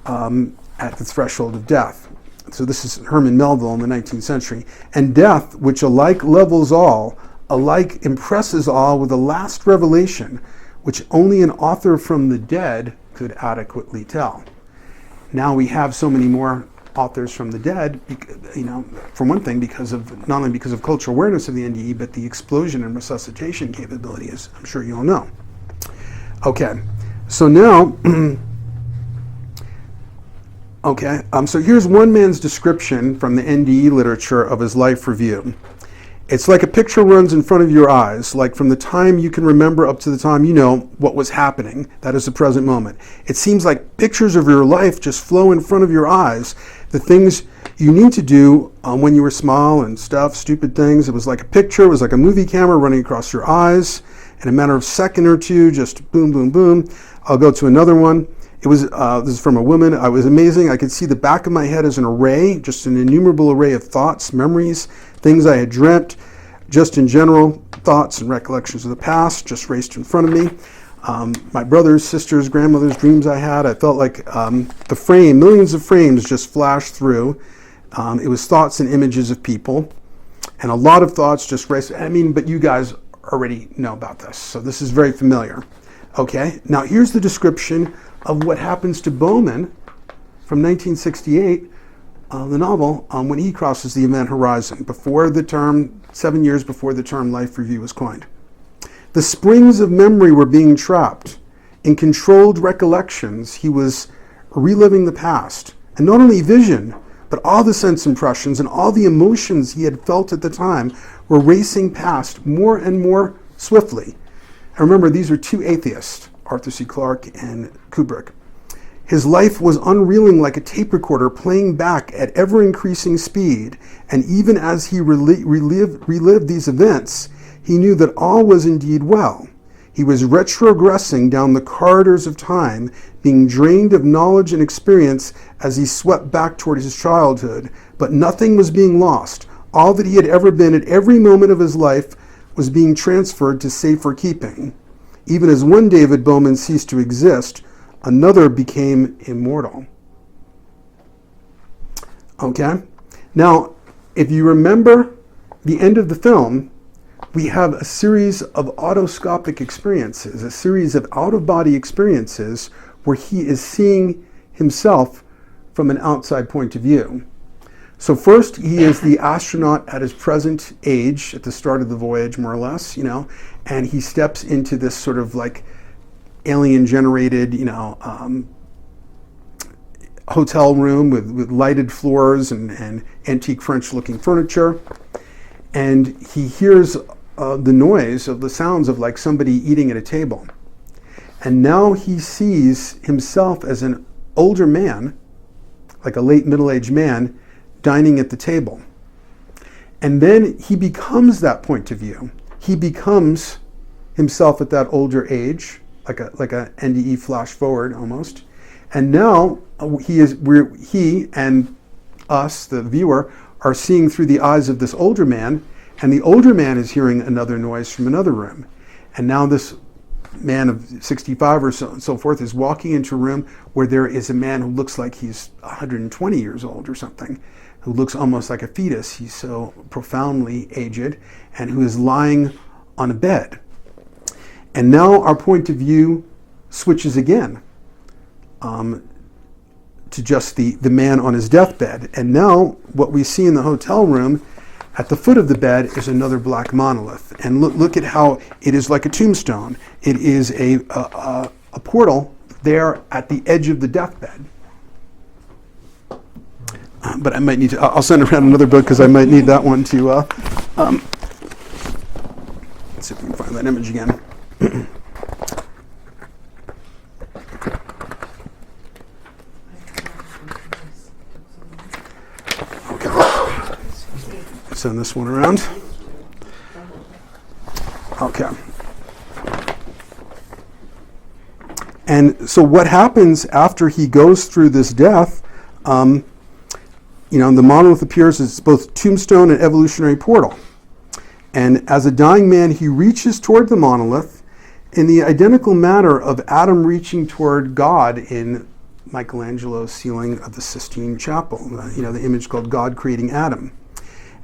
at the threshold of death. So this is Herman Melville in the 19th century. "And death, which alike levels all, alike impresses all with a last revelation, which only an author from the dead could adequately tell. Now we have so many more authors from the dead, for one thing, not only because of cultural awareness of the NDE, but the explosion in resuscitation capability, as I'm sure you all know. Okay, so now, so here's one man's description from the NDE literature of his life review. It's like a picture runs in front of your eyes, like from the time you can remember up to the time you know what was happening. That is the present moment. It seems like pictures of your life just flow in front of your eyes. The things you need to do when you were small and stuff, stupid things. It was like a picture. It was like a movie camera running across your eyes. In a matter of a second or two, just boom, boom, boom. I'll go to another one. It was, this is from a woman. I was amazing. I could see the back of my head as an array, just an innumerable array of thoughts, memories, things I had dreamt, just in general, thoughts and recollections of the past, just raced in front of me. My brothers, sisters, grandmothers, dreams I had. I felt like the frame, millions of frames just flashed through. It was thoughts and images of people. And a lot of thoughts just raced. But you guys already know about this. So this is very familiar. Okay, now here's the description of what happens to Bowman from 1968, the novel, when he crosses the event horizon, before the term, 7 years before the term life review was coined. The springs of memory were being trapped. In controlled recollections, he was reliving the past. And not only vision, but all the sense impressions and all the emotions he had felt at the time were racing past more and more swiftly. And remember, these are two atheists, Arthur C. Clarke and Kubrick. His life was unreeling like a tape recorder playing back at ever-increasing speed, and even as he relived these events, he knew that all was indeed well. He was retrogressing down the corridors of time, being drained of knowledge and experience as he swept back toward his childhood, but nothing was being lost. All that he had ever been at every moment of his life was being transferred to safer keeping. Even as one David Bowman ceased to exist, another became immortal. Okay? Now, if you remember the end of the film, we have a series of autoscopic experiences, a series of out-of-body experiences where he is seeing himself from an outside point of view. So first, he is the astronaut at his present age, at the start of the voyage, more or less, and he steps into this sort of like alien-generated, hotel room with lighted floors and antique French-looking furniture. And he hears the noise of the sounds of like somebody eating at a table. And now he sees himself as an older man, like a late middle-aged man, dining at the table. And then he becomes that point of view. He becomes himself at that older age, like a NDE flash forward almost. And now he and us, the viewer, are seeing through the eyes of this older man, and the older man is hearing another noise from another room. And now this man of 65 or so and so forth is walking into a room where there is a man who looks like he's 120 years old or something, who looks almost like a fetus. He's so profoundly aged, and who is lying on a bed. And now our point of view switches again to just the man on his deathbed. And now what we see in the hotel room at the foot of the bed is another black monolith. And look at how it is like a tombstone. It is a portal there at the edge of the deathbed. But I might need to, I'll send around another book because I might need that one to, let's see if we can find that image again. Okay. Send this one around. Okay. And so what happens after he goes through this death, the monolith appears as both tombstone and evolutionary portal. And as a dying man, he reaches toward the monolith in the identical manner of Adam reaching toward God in Michelangelo's ceiling of the Sistine Chapel, the image called God Creating Adam.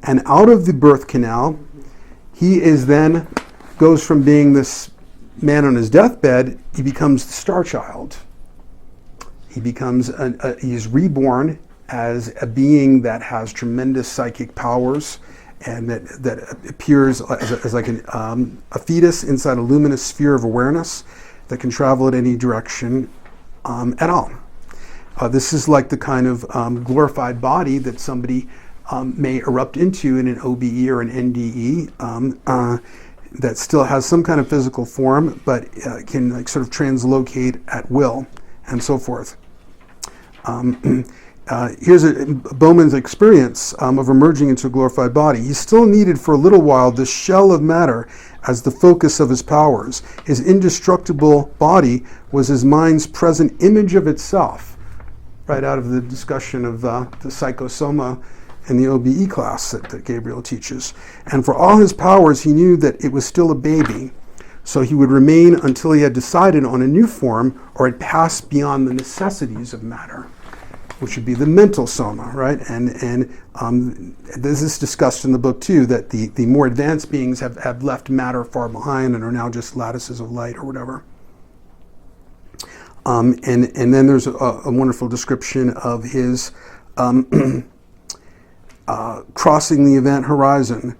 And out of the birth canal He is then goes from being this man on his deathbed, he becomes the star child. He becomes he's reborn as a being that has tremendous psychic powers, and that appears as like a fetus inside a luminous sphere of awareness that can travel at any direction at all. This is like the kind of glorified body that somebody may erupt into in an OBE or an NDE that still has some kind of physical form, but can like sort of translocate at will and so forth. Here's Bowman's experience of emerging into a glorified body. He still needed for a little while the shell of matter as the focus of his powers. His indestructible body was his mind's present image of itself, right out of the discussion of the psychosoma in the OBE class that Gabriel teaches. And for all his powers, he knew that it was still a baby. So he would remain until he had decided on a new form or had passed beyond the necessities of matter, which would be the mental soma, right? And this is discussed in the book too, that the more advanced beings have left matter far behind and are now just lattices of light or whatever. And then there's a wonderful description of his crossing the event horizon.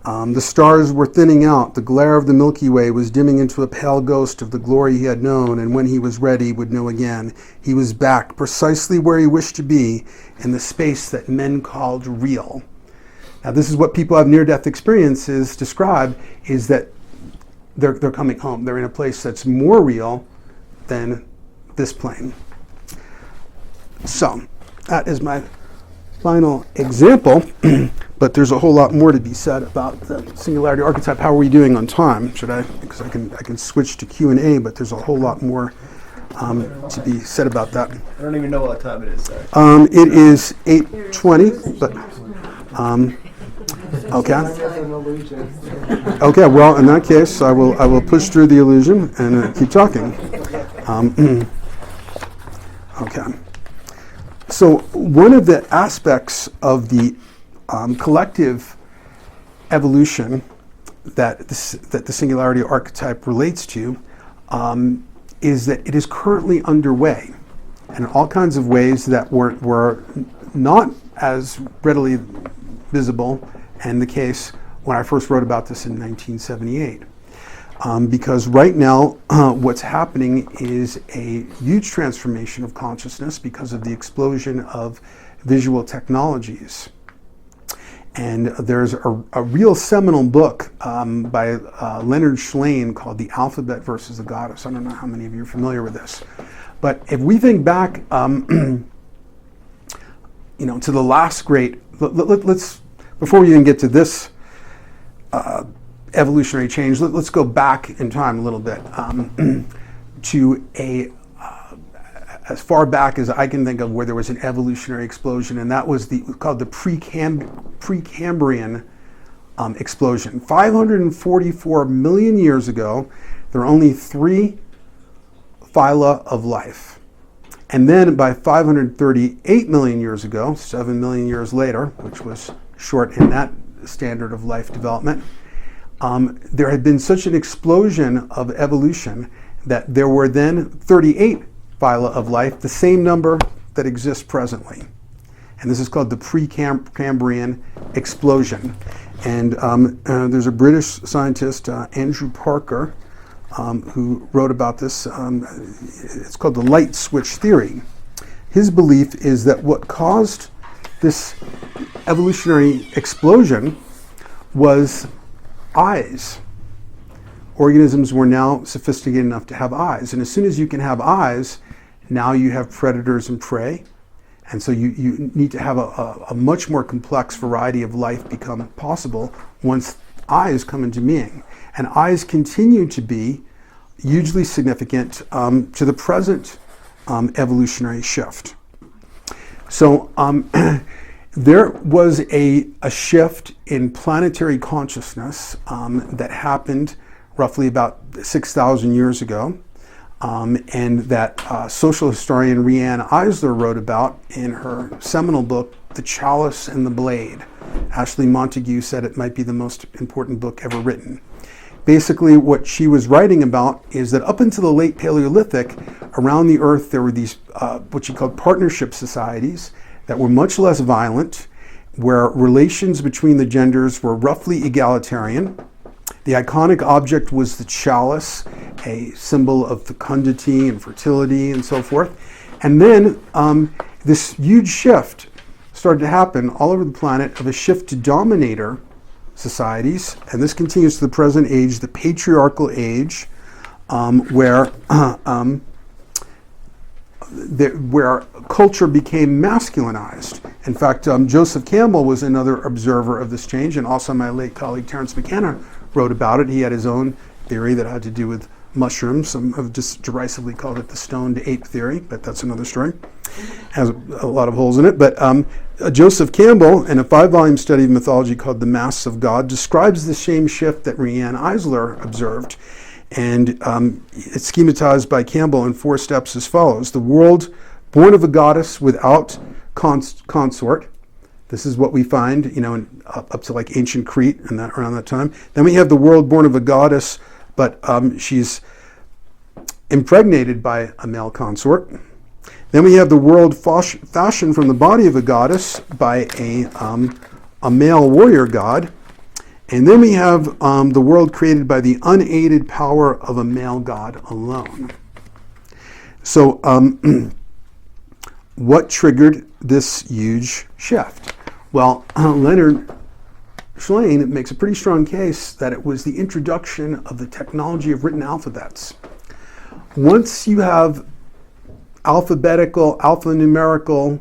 The stars were thinning out. The glare of the Milky Way was dimming into a pale ghost of the glory he had known, and when he was ready, would know again. He was back precisely where he wished to be, in the space that men called real. Now, this is what people who have near-death experiences describe, is that they're coming home. They're in a place that's more real than this plane. So, that is my final example, but there's a whole lot more to be said about the singularity archetype. How are we doing on time? Should I? Because I can switch to Q&A, but there's a whole lot more to be said about that. I don't even know what time it is. Sorry. It is 8:20, but okay. Okay. Well, in that case, I will push through the illusion and keep talking. Okay. So one of the aspects of the collective evolution that the singularity archetype relates to is that it is currently underway, and in all kinds of ways that were not as readily visible in the case when I first wrote about this in 1978. Because right now, what's happening is a huge transformation of consciousness because of the explosion of visual technologies. And there's a real seminal book by Leonard Shlain called The Alphabet versus the Goddess. I don't know how many of you are familiar with this. But if we think back to the last great, let's before we even get to this evolutionary change, let's go back in time a little bit to as far back as I can think of, where there was an evolutionary explosion, and that was called the Precambrian explosion. 544 million years ago, there were only 3 phyla of life. And then by 538 million years ago, 7 million years later, which was short in that standard of life development, there had been such an explosion of evolution that there were then 38 phyla of life, the same number that exists presently. And this is called the Precambrian explosion. And there's a British scientist, Andrew Parker, who wrote about this. It's called the light switch theory. His belief is that what caused this evolutionary explosion was eyes. Organisms were now sophisticated enough to have eyes. And as soon as you can have eyes, now you have predators and prey. And so you need to have a much more complex variety of life become possible once eyes come into being. And eyes continue to be hugely significant to the present evolutionary shift. So there was a shift in planetary consciousness that happened roughly about 6,000 years ago, and that social historian Rianne Eisler wrote about in her seminal book The Chalice and the Blade. Ashley Montagu said it might be the most important book ever written. Basically, what she was writing about is that up until the late Paleolithic, around the earth there were these what she called partnership societies that were much less violent, where relations between the genders were roughly egalitarian. The iconic object was the chalice, a symbol of fecundity and fertility and so forth. And then this huge shift started to happen all over the planet of a shift to dominator societies, and this continues to the present age, the patriarchal age, where culture became masculinized. In fact, Joseph Campbell was another observer of this change, and also my late colleague Terence McKenna wrote about it. He had his own theory that had to do with mushrooms. Some have just derisively called it the stoned ape theory, but that's another story. Has a lot of holes in it. But Joseph Campbell, in a 5-volume study of mythology called The Masks of God, describes the same shift that Rianne Eisler observed. And it's schematized by Campbell in 4 steps as follows. The world born of a goddess without consort. This is what we find, up to like ancient Crete and that around that time. Then we have the world born of a goddess, but she's impregnated by a male consort. Then we have the world fashioned from the body of a goddess by a male warrior god. And then we have the world created by the unaided power of a male god alone. So what triggered this huge shift? Well, Leonard Schlein makes a pretty strong case that it was the introduction of the technology of written alphabets. Once you have alphanumerical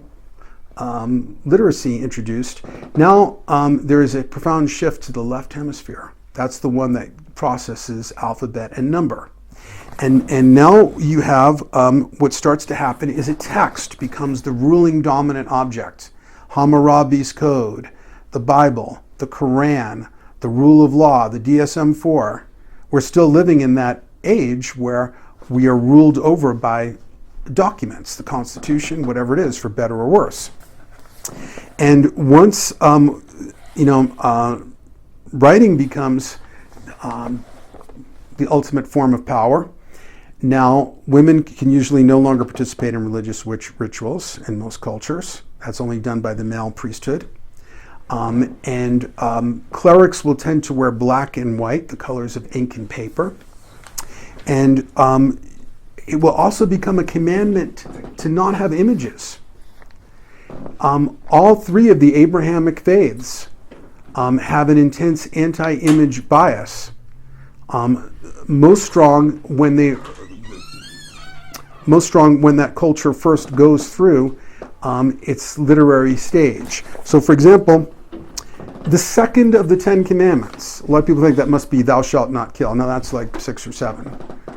literacy introduced, now there is a profound shift to the left hemisphere. That's the one that processes alphabet and number. And now you have what starts to happen is a text becomes the ruling dominant object. Hammurabi's Code, the Bible, the Quran, the rule of law, the DSM-4. We're still living in that age where we are ruled over by documents, the Constitution, whatever it is, for better or worse. And once writing becomes the ultimate form of power, now women can usually no longer participate in religious rituals in most cultures. That's only done by the male priesthood. And clerics will tend to wear black and white, the colors of ink and paper. And it will also become a commandment to not have images. All 3 of the Abrahamic faiths have an intense anti-image bias. Most strong when that culture first goes through its literary stage. So, for example, the second of the 10 commandments, a lot of people think that must be thou shalt not kill. No, that's like 6 or 7.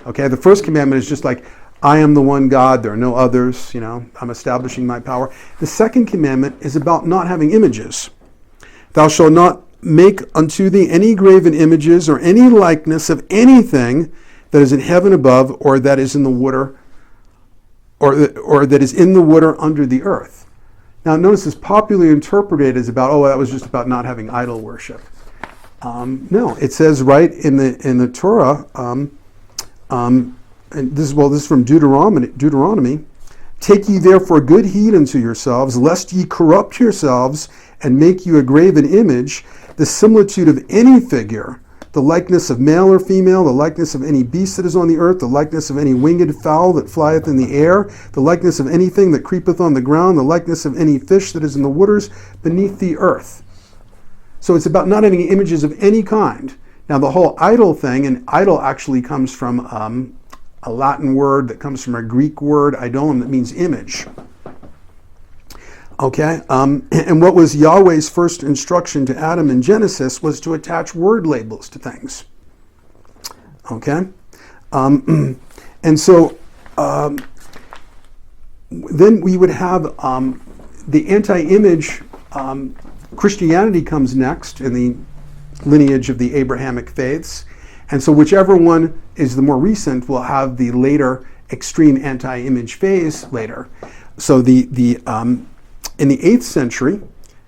Okay, the first commandment is just like, I am the one God, there are no others, I'm establishing my power. The second commandment is about not having images. Thou shalt not make unto thee any graven images or any likeness of anything that is in heaven above, or that is in the water, or that is in the water under the earth. Now notice this popularly interpreted as about, that was just about not having idol worship. No, it says right in the Torah, and this is from Deuteronomy. Take ye therefore good heed unto yourselves, lest ye corrupt yourselves and make you a graven image, the similitude of any figure, the likeness of male or female, the likeness of any beast that is on the earth, the likeness of any winged fowl that flieth in the air, the likeness of anything that creepeth on the ground, the likeness of any fish that is in the waters beneath the earth. So it's about not having images of any kind. Now the whole idol thing, and idol actually comes from a Latin word that comes from a Greek word, idolum, that means image. Okay, and what was Yahweh's first instruction to Adam in Genesis was to attach word labels to things. Okay, and so then we would have the anti-image. Christianity comes next in the lineage of the Abrahamic faiths, and so whichever one is the more recent will have the later extreme anti-image phase later. So the In the 8th century,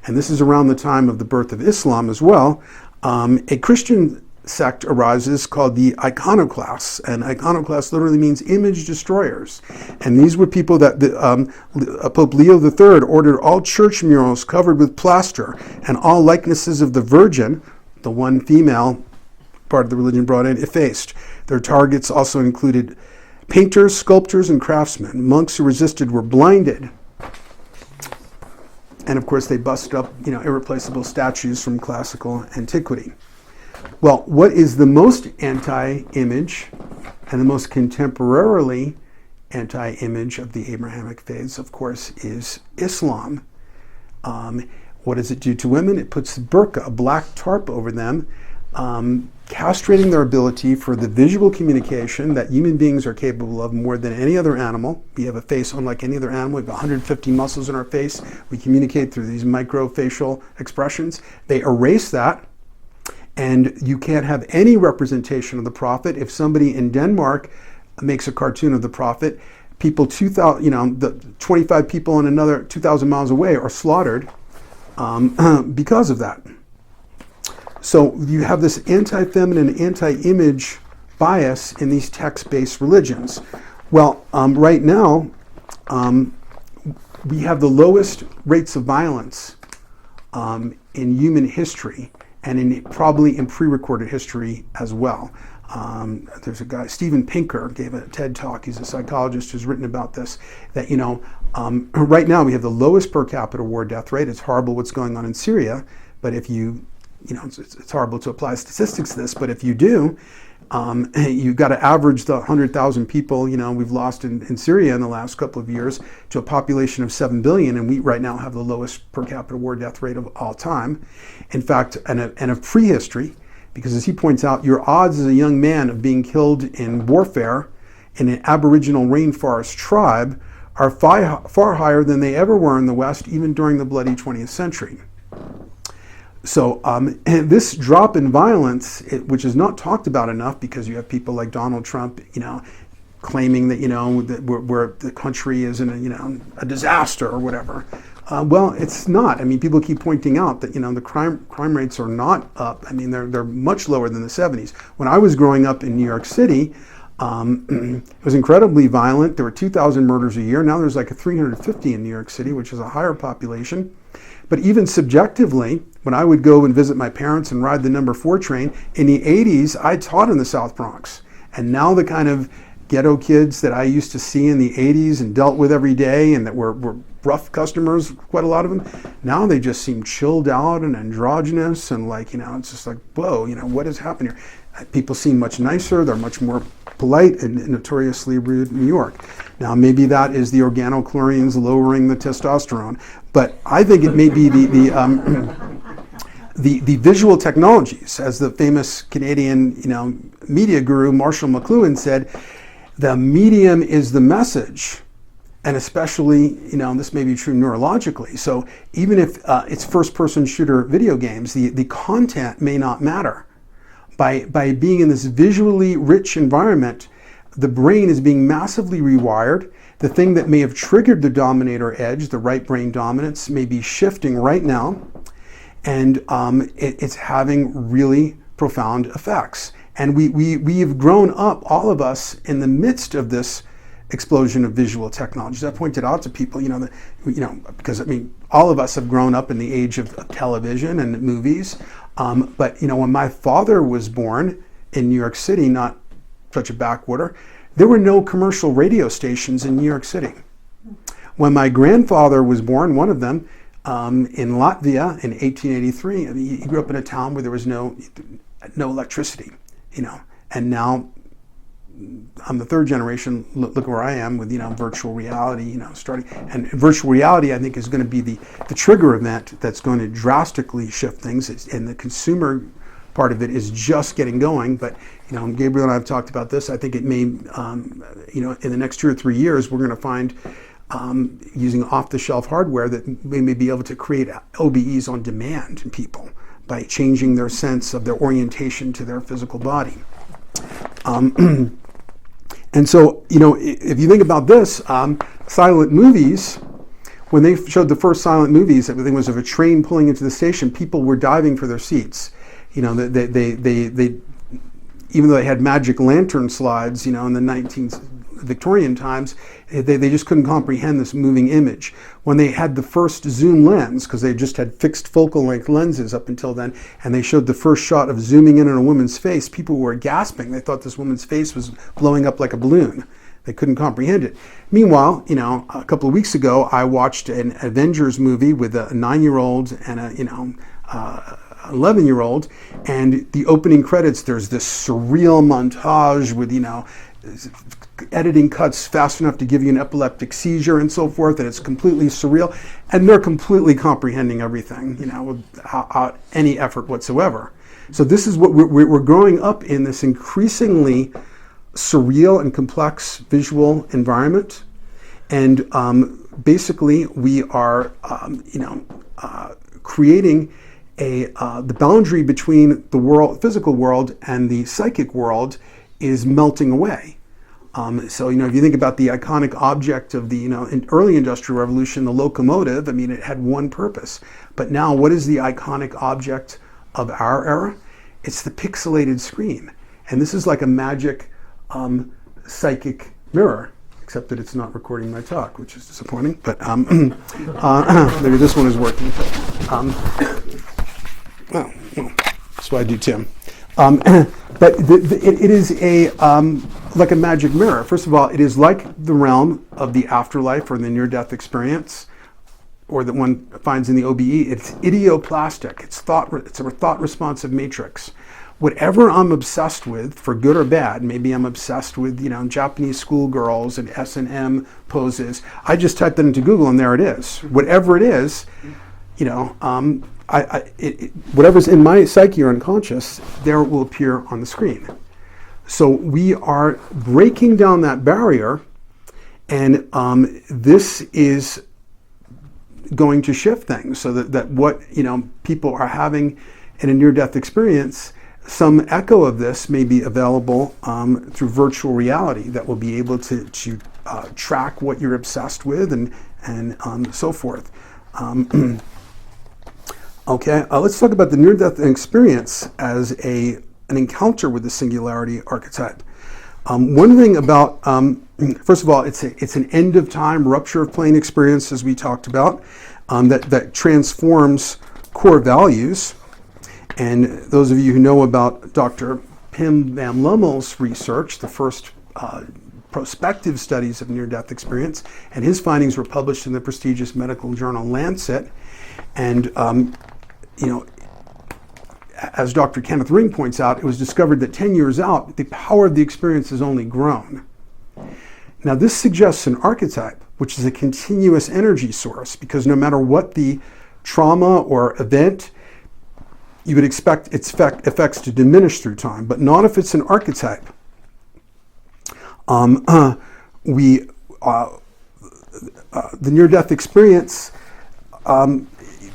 and this is around the time of the birth of Islam as well, a Christian sect arises called the iconoclasts, and iconoclasts literally means image destroyers. And these were people that Pope Leo III ordered all church murals covered with plaster and all likenesses of the Virgin, the one female part of the religion brought in, effaced. Their targets also included painters, sculptors, and craftsmen. Monks who resisted were blinded. And of course, they busted up, irreplaceable statues from classical antiquity. Well, what is the most anti-image and the most contemporarily anti-image of the Abrahamic faiths, of course, is Islam. What does it do to women? It puts burqa, a black tarp, over them, castrating their ability for the visual communication that human beings are capable of more than any other animal. We have a face unlike any other animal. We have 150 muscles in our face. We communicate through these microfacial expressions. They erase that, and you can't have any representation of the prophet. If somebody in Denmark makes a cartoon of the prophet, people 25 people in another 2,000 miles away are slaughtered because of that. So you have this anti-feminine, anti-image bias in these text-based religions. Well, right now, we have the lowest rates of violence in human history, and probably in pre-recorded history as well. There's a guy, Steven Pinker, gave a TED talk. He's a psychologist who's written about this, that, right now we have the lowest per capita war death rate. It's horrible what's going on in Syria, but if it's horrible to apply statistics to this, but if you do, you've got to average the 100,000 people, we've lost in Syria in the last couple of years to a population of 7 billion, and we right now have the lowest per capita war death rate of all time. In fact, and of prehistory, because as he points out, your odds as a young man of being killed in warfare in an Aboriginal rainforest tribe are far higher than they ever were in the West, even during the bloody 20th century. So this drop in violence, which is not talked about enough, because you have people like Donald Trump, claiming that that where the country is in a disaster or whatever. Well, it's not. I mean, people keep pointing out that the crime rates are not up. I mean, they're much lower than the 70s. When I was growing up in New York City, it was incredibly violent. There were 2,000 murders a year. Now there's like 350 in New York City, which is a higher population. But even subjectively, when I would go and visit my parents and ride the number 4 train, in the 80s, I taught in the South Bronx. And now the kind of ghetto kids that I used to see in the 80s and dealt with every day and that were rough customers, quite a lot of them, now they just seem chilled out and androgynous and it's just like, whoa, what has happened here? People seem much nicer. They're much more polite and notoriously rude in New York. Now, maybe that is the organochlorines lowering the testosterone, but I think it may be the visual technologies, as the famous Canadian media guru Marshall McLuhan said. The medium is the message, and especially this may be true neurologically. So even if it's first-person shooter video games, the content may not matter. By being in this visually rich environment, the brain is being massively rewired. The thing that may have triggered the dominator edge, the right brain dominance, may be shifting right now, and it's having really profound effects. And we have grown up, all of us, in the midst of this explosion of visual technologies. I pointed out to people, because all of us have grown up in the age of television and movies. But when my father was born in New York City, not such a backwater, there were no commercial radio stations in New York City. When my grandfather was born, one of them, in Latvia in 1883, he grew up in a town where there was no electricity, and now I'm the third generation. Look where I am with virtual reality, starting, and virtual reality I think is going to be the trigger event that's going to drastically shift things. And the consumer part of it is just getting going. But Gabriel and I have talked about this. I think it may, in the next 2 or 3 years, we're going to find using off-the-shelf hardware that we may be able to create OBEs on demand in people by changing their sense of their orientation to their physical body. And so, if you think about this, silent movies, when they showed the first silent movies, everything was of a train pulling into the station. People were diving for their seats. You know, they even though they had magic lantern slides, you know, in the 19th Victorian times, they just couldn't comprehend this moving image. When they had the first zoom lens, because they just had fixed focal length lenses up until then, and they showed the first shot of zooming in on a woman's face, people were gasping. They thought this woman's face was blowing up like a balloon. They couldn't comprehend it. Meanwhile, you know, a couple of weeks ago, I watched an Avengers movie with a 9-year-old and a, 11-year-old, and the opening credits, there's this surreal montage with, you know, editing cuts fast enough to give you an epileptic seizure and so forth, and it's completely surreal, and they're completely comprehending everything, you know, without any effort whatsoever. So this is what we're growing up in, this increasingly surreal and complex visual environment, and basically we are, creating the boundary between the physical world and the psychic world is melting away. So, you know, if you think about the iconic object of the, you know, early Industrial Revolution, the locomotive, I mean, it had one purpose. But now, what is the iconic object of our era? It's the pixelated screen. And this is like a magic psychic mirror, except that it's not recording my talk, which is disappointing. But maybe this one is working. Well, that's what I do, Tim. But it is like a magic mirror. First of all, it is like the realm of the afterlife or the near-death experience, or that one finds in the OBE. It's idioplastic. It's a thought-responsive matrix. Whatever I'm obsessed with, for good or bad, maybe I'm obsessed with, you know, Japanese schoolgirls and S&M poses. I just type that into Google and there it is. Whatever it is, you know, whatever's in my psyche or unconscious, there it will appear on the screen. So we are breaking down that barrier, and this is going to shift things so that what, you know, people are having in a near-death experience, some echo of this may be available through virtual reality that will be able to track what you're obsessed with and so forth. Okay, let's talk about the near-death experience as an encounter with the singularity archetype. One thing about, first of all, it's an end-of-time rupture of plane experience, as we talked about, that transforms core values. And those of you who know about Dr. Pim Van Lummel's research, the first prospective studies of near-death experience, and his findings were published in the prestigious medical journal Lancet. And you know, as Dr. Kenneth Ring points out, it was discovered that 10 years out, the power of the experience has only grown. Now, this suggests an archetype, which is a continuous energy source, because no matter what the trauma or event, you would expect its effects to diminish through time, but not if it's an archetype. The near-death experience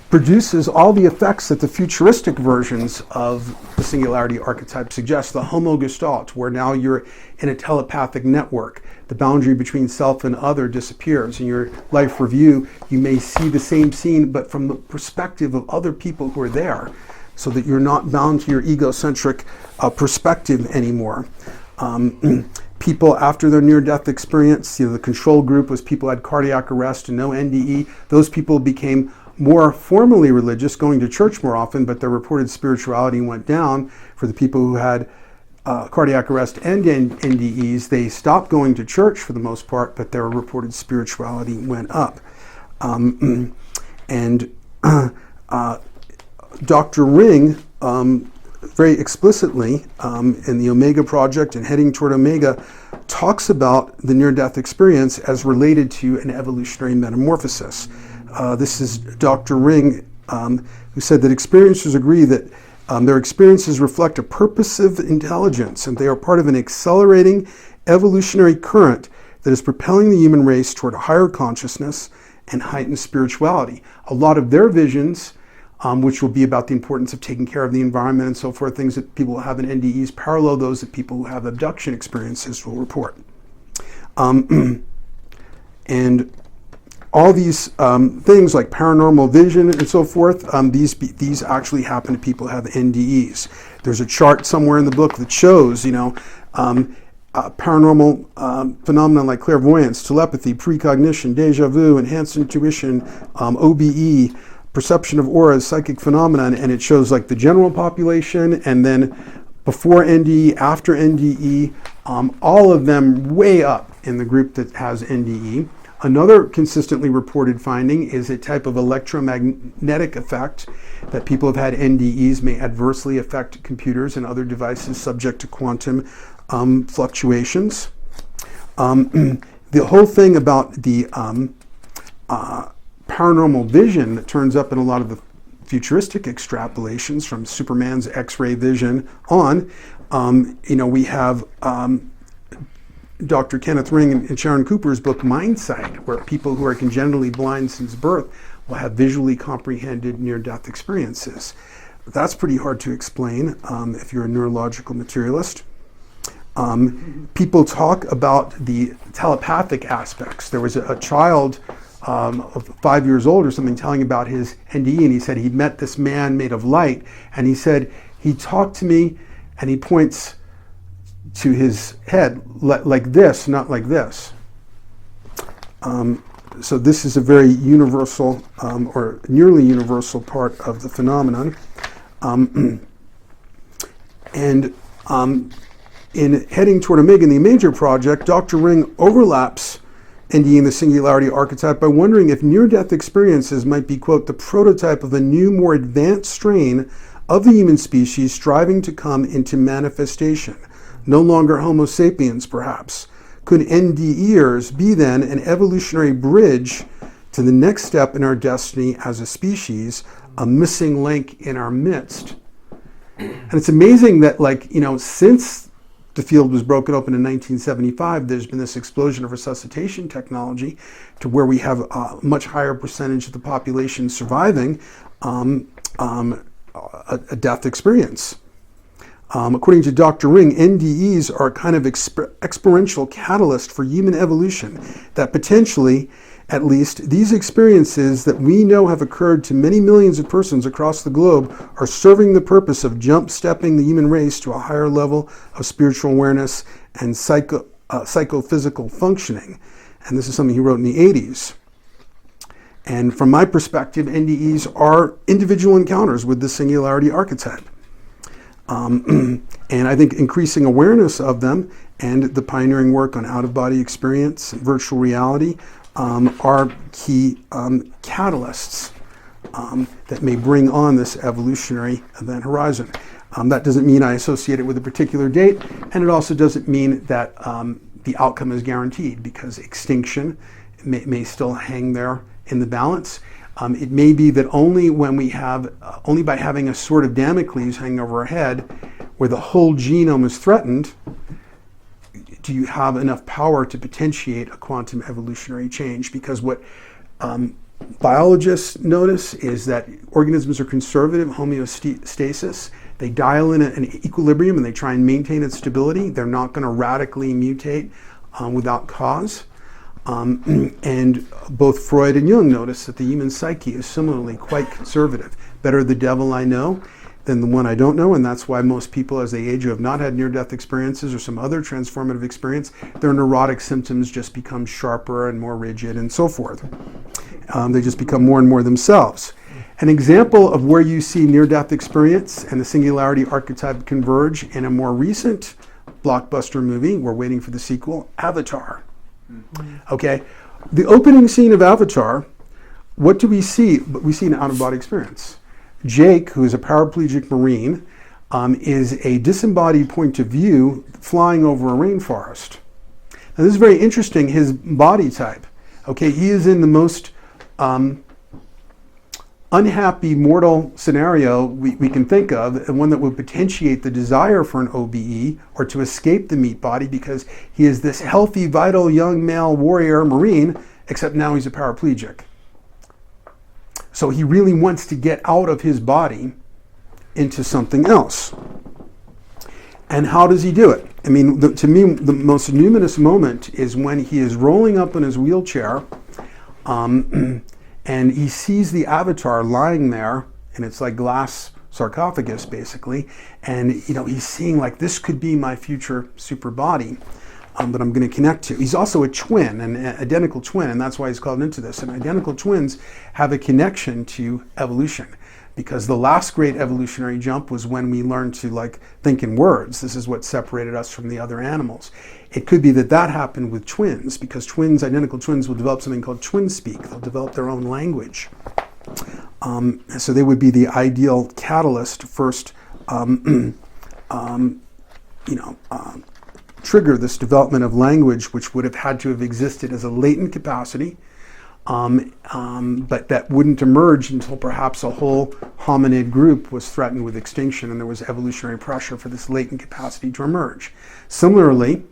produces all the effects that the futuristic versions of the singularity archetype suggest. The homo gestalt, where now you're in a telepathic network. The boundary between self and other disappears. In your life review, you may see the same scene, but from the perspective of other people who are there, so that you're not bound to your egocentric perspective anymore. People after their near-death experience, you know, the control group was people who had cardiac arrest and no NDE. Those people became more formally religious, going to church more often, but their reported spirituality went down. For the people who had cardiac arrest and NDEs, they stopped going to church for the most part, but their reported spirituality went up. Dr. Ring very explicitly in the Omega Project and Heading Toward Omega talks about the near-death experience as related to an evolutionary metamorphosis. This is Dr. Ring, who said that experiencers agree that their experiences reflect a purposive intelligence, and they are part of an accelerating evolutionary current that is propelling the human race toward higher consciousness and heightened spirituality. A lot of their visions, which will be about the importance of taking care of the environment and so forth, things that people who have in NDEs parallel those that people who have abduction experiences will report. And all these things like paranormal vision and so forth, these actually happen to people who have NDEs. There's a chart somewhere in the book that shows, paranormal phenomena like clairvoyance, telepathy, precognition, deja vu, enhanced intuition, OBE, perception of auras, psychic phenomena, and it shows like the general population, and then before NDE, after NDE, all of them way up in the group that has NDE. Another consistently reported finding is a type of electromagnetic effect that people who have had NDEs may adversely affect computers and other devices subject to quantum fluctuations. The whole thing about the paranormal vision that turns up in a lot of the futuristic extrapolations from Superman's X-ray vision on, we have Dr. Kenneth Ring and Sharon Cooper's book Mindsight, where people who are congenitally blind since birth will have visually comprehended near-death experiences. That's pretty hard to explain if you're a neurological materialist. People talk about the telepathic aspects. There was a child of 5 years old or something telling about his NDE, and he said he met this man made of light, and he said he talked to me and he points to his head like this, not like this. So this is a very universal or nearly universal part of the phenomenon. In Heading Toward Omega, the Major Project, Dr. Ring overlaps NDE and the Singularity archetype by wondering if near-death experiences might be, quote, the prototype of a new, more advanced strain of the human species striving to come into manifestation. No longer Homo sapiens, perhaps. Could NDEers be then an evolutionary bridge to the next step in our destiny as a species, a missing link in our midst? And it's amazing that, since the field was broken open in 1975, there's been this explosion of resuscitation technology to where we have a much higher percentage of the population surviving a death experience. According to Dr. Ring, NDEs are a kind of experiential catalyst for human evolution, that potentially, at least, these experiences that we know have occurred to many millions of persons across the globe are serving the purpose of jump-stepping the human race to a higher level of spiritual awareness and psychophysical functioning. And this is something he wrote in the 80s. And from my perspective, NDEs are individual encounters with the Singularity archetype. And I think increasing awareness of them and the pioneering work on out-of-body experience and virtual reality are key catalysts that may bring on this evolutionary event horizon. That doesn't mean I associate it with a particular date, and it also doesn't mean that the outcome is guaranteed, because extinction may still hang there in the balance. It may be that only by having a sword of Damocles hanging over our head, where the whole genome is threatened, do you have enough power to potentiate a quantum evolutionary change? Because what biologists notice is that organisms are conservative homeostasis. They dial in an equilibrium and they try and maintain its stability. They're not going to radically mutate without cause. And both Freud and Jung notice that the human psyche is similarly quite conservative. Better the devil I know than the one I don't know, and that's why most people as they age who have not had near-death experiences or some other transformative experience, their neurotic symptoms just become sharper and more rigid and so forth. They just become more and more themselves. An example of where you see near-death experience and the Singularity archetype converge in a more recent blockbuster movie, we're waiting for the sequel, Avatar. Okay, the opening scene of Avatar, what do we see? We see an out-of-body experience. Jake, who is a paraplegic Marine, is a disembodied point of view flying over a rainforest. Now this is very interesting, his body type. Okay, he is in the most unhappy mortal scenario we can think of, and one that would potentiate the desire for an OBE or to escape the meat body, because he is this healthy, vital, young male warrior Marine, except now he's a paraplegic. So he really wants to get out of his body into something else. And how does he do it? I mean, to me, the most numinous moment is when he is rolling up in his wheelchair And he sees the avatar lying there, and it's like glass sarcophagus basically, and he's seeing like, this could be my future super body that I'm going to connect to. He's also a twin, an identical twin, and that's why he's called into this. And identical twins have a connection to evolution, because the last great evolutionary jump was when we learned to like think in words. This is what separated us from the other animals. It could be that happened with twins, because identical twins will develop something called twin speak. They'll develop their own language. So they would be the ideal catalyst to first, trigger this development of language, which would have had to have existed as a latent capacity, but that wouldn't emerge until perhaps a whole hominid group was threatened with extinction, and there was evolutionary pressure for this latent capacity to emerge. Similarly,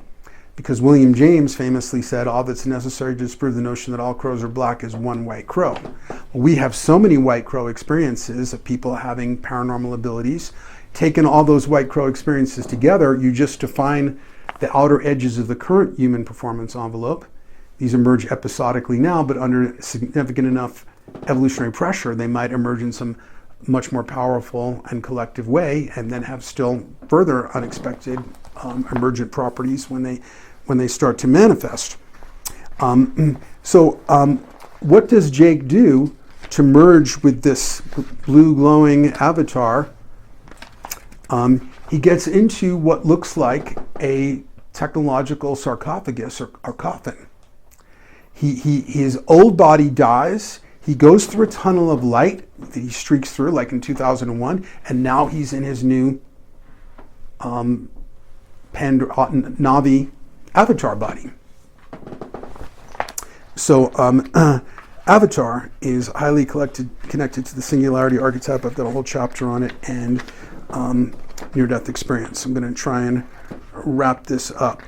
because William James famously said, all that's necessary to disprove the notion that all crows are black is one white crow. We have so many white crow experiences of people having paranormal abilities. Taking all those white crow experiences together, you just define the outer edges of the current human performance envelope. These emerge episodically now, but under significant enough evolutionary pressure, they might emerge in some much more powerful and collective way, and then have still further unexpected emergent properties when they start to manifest. What does Jake do to merge with this blue glowing avatar? He gets into what looks like a technological sarcophagus or coffin. His old body dies. He goes through a tunnel of light that he streaks through, like in 2001, and now he's in his new Navi avatar body. So avatar is highly connected to the singularity archetype. I've got a whole chapter on it, and near-death experience. I'm going to try and wrap this up.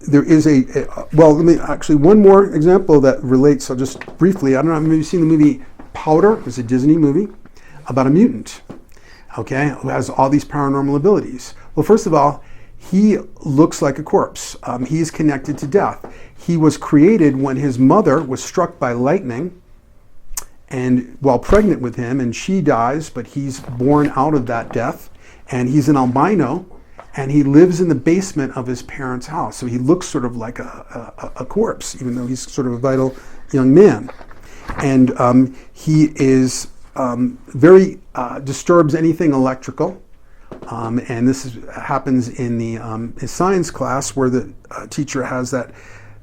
There is let me actually, one more example that relates. I'll just briefly, I don't know, maybe you've seen the movie Powder. It's a Disney movie about a mutant, okay, who has all these paranormal abilities. Well, first of all, he looks like a corpse. He is connected to death. He was created when his mother was struck by lightning, and while pregnant with him, and she dies, but he's born out of that death, and he's an albino, and he lives in the basement of his parents' house. So he looks sort of like a corpse, even though he's sort of a vital young man. And he is very disturbs anything electrical. And this happens in the his science class, where the teacher has that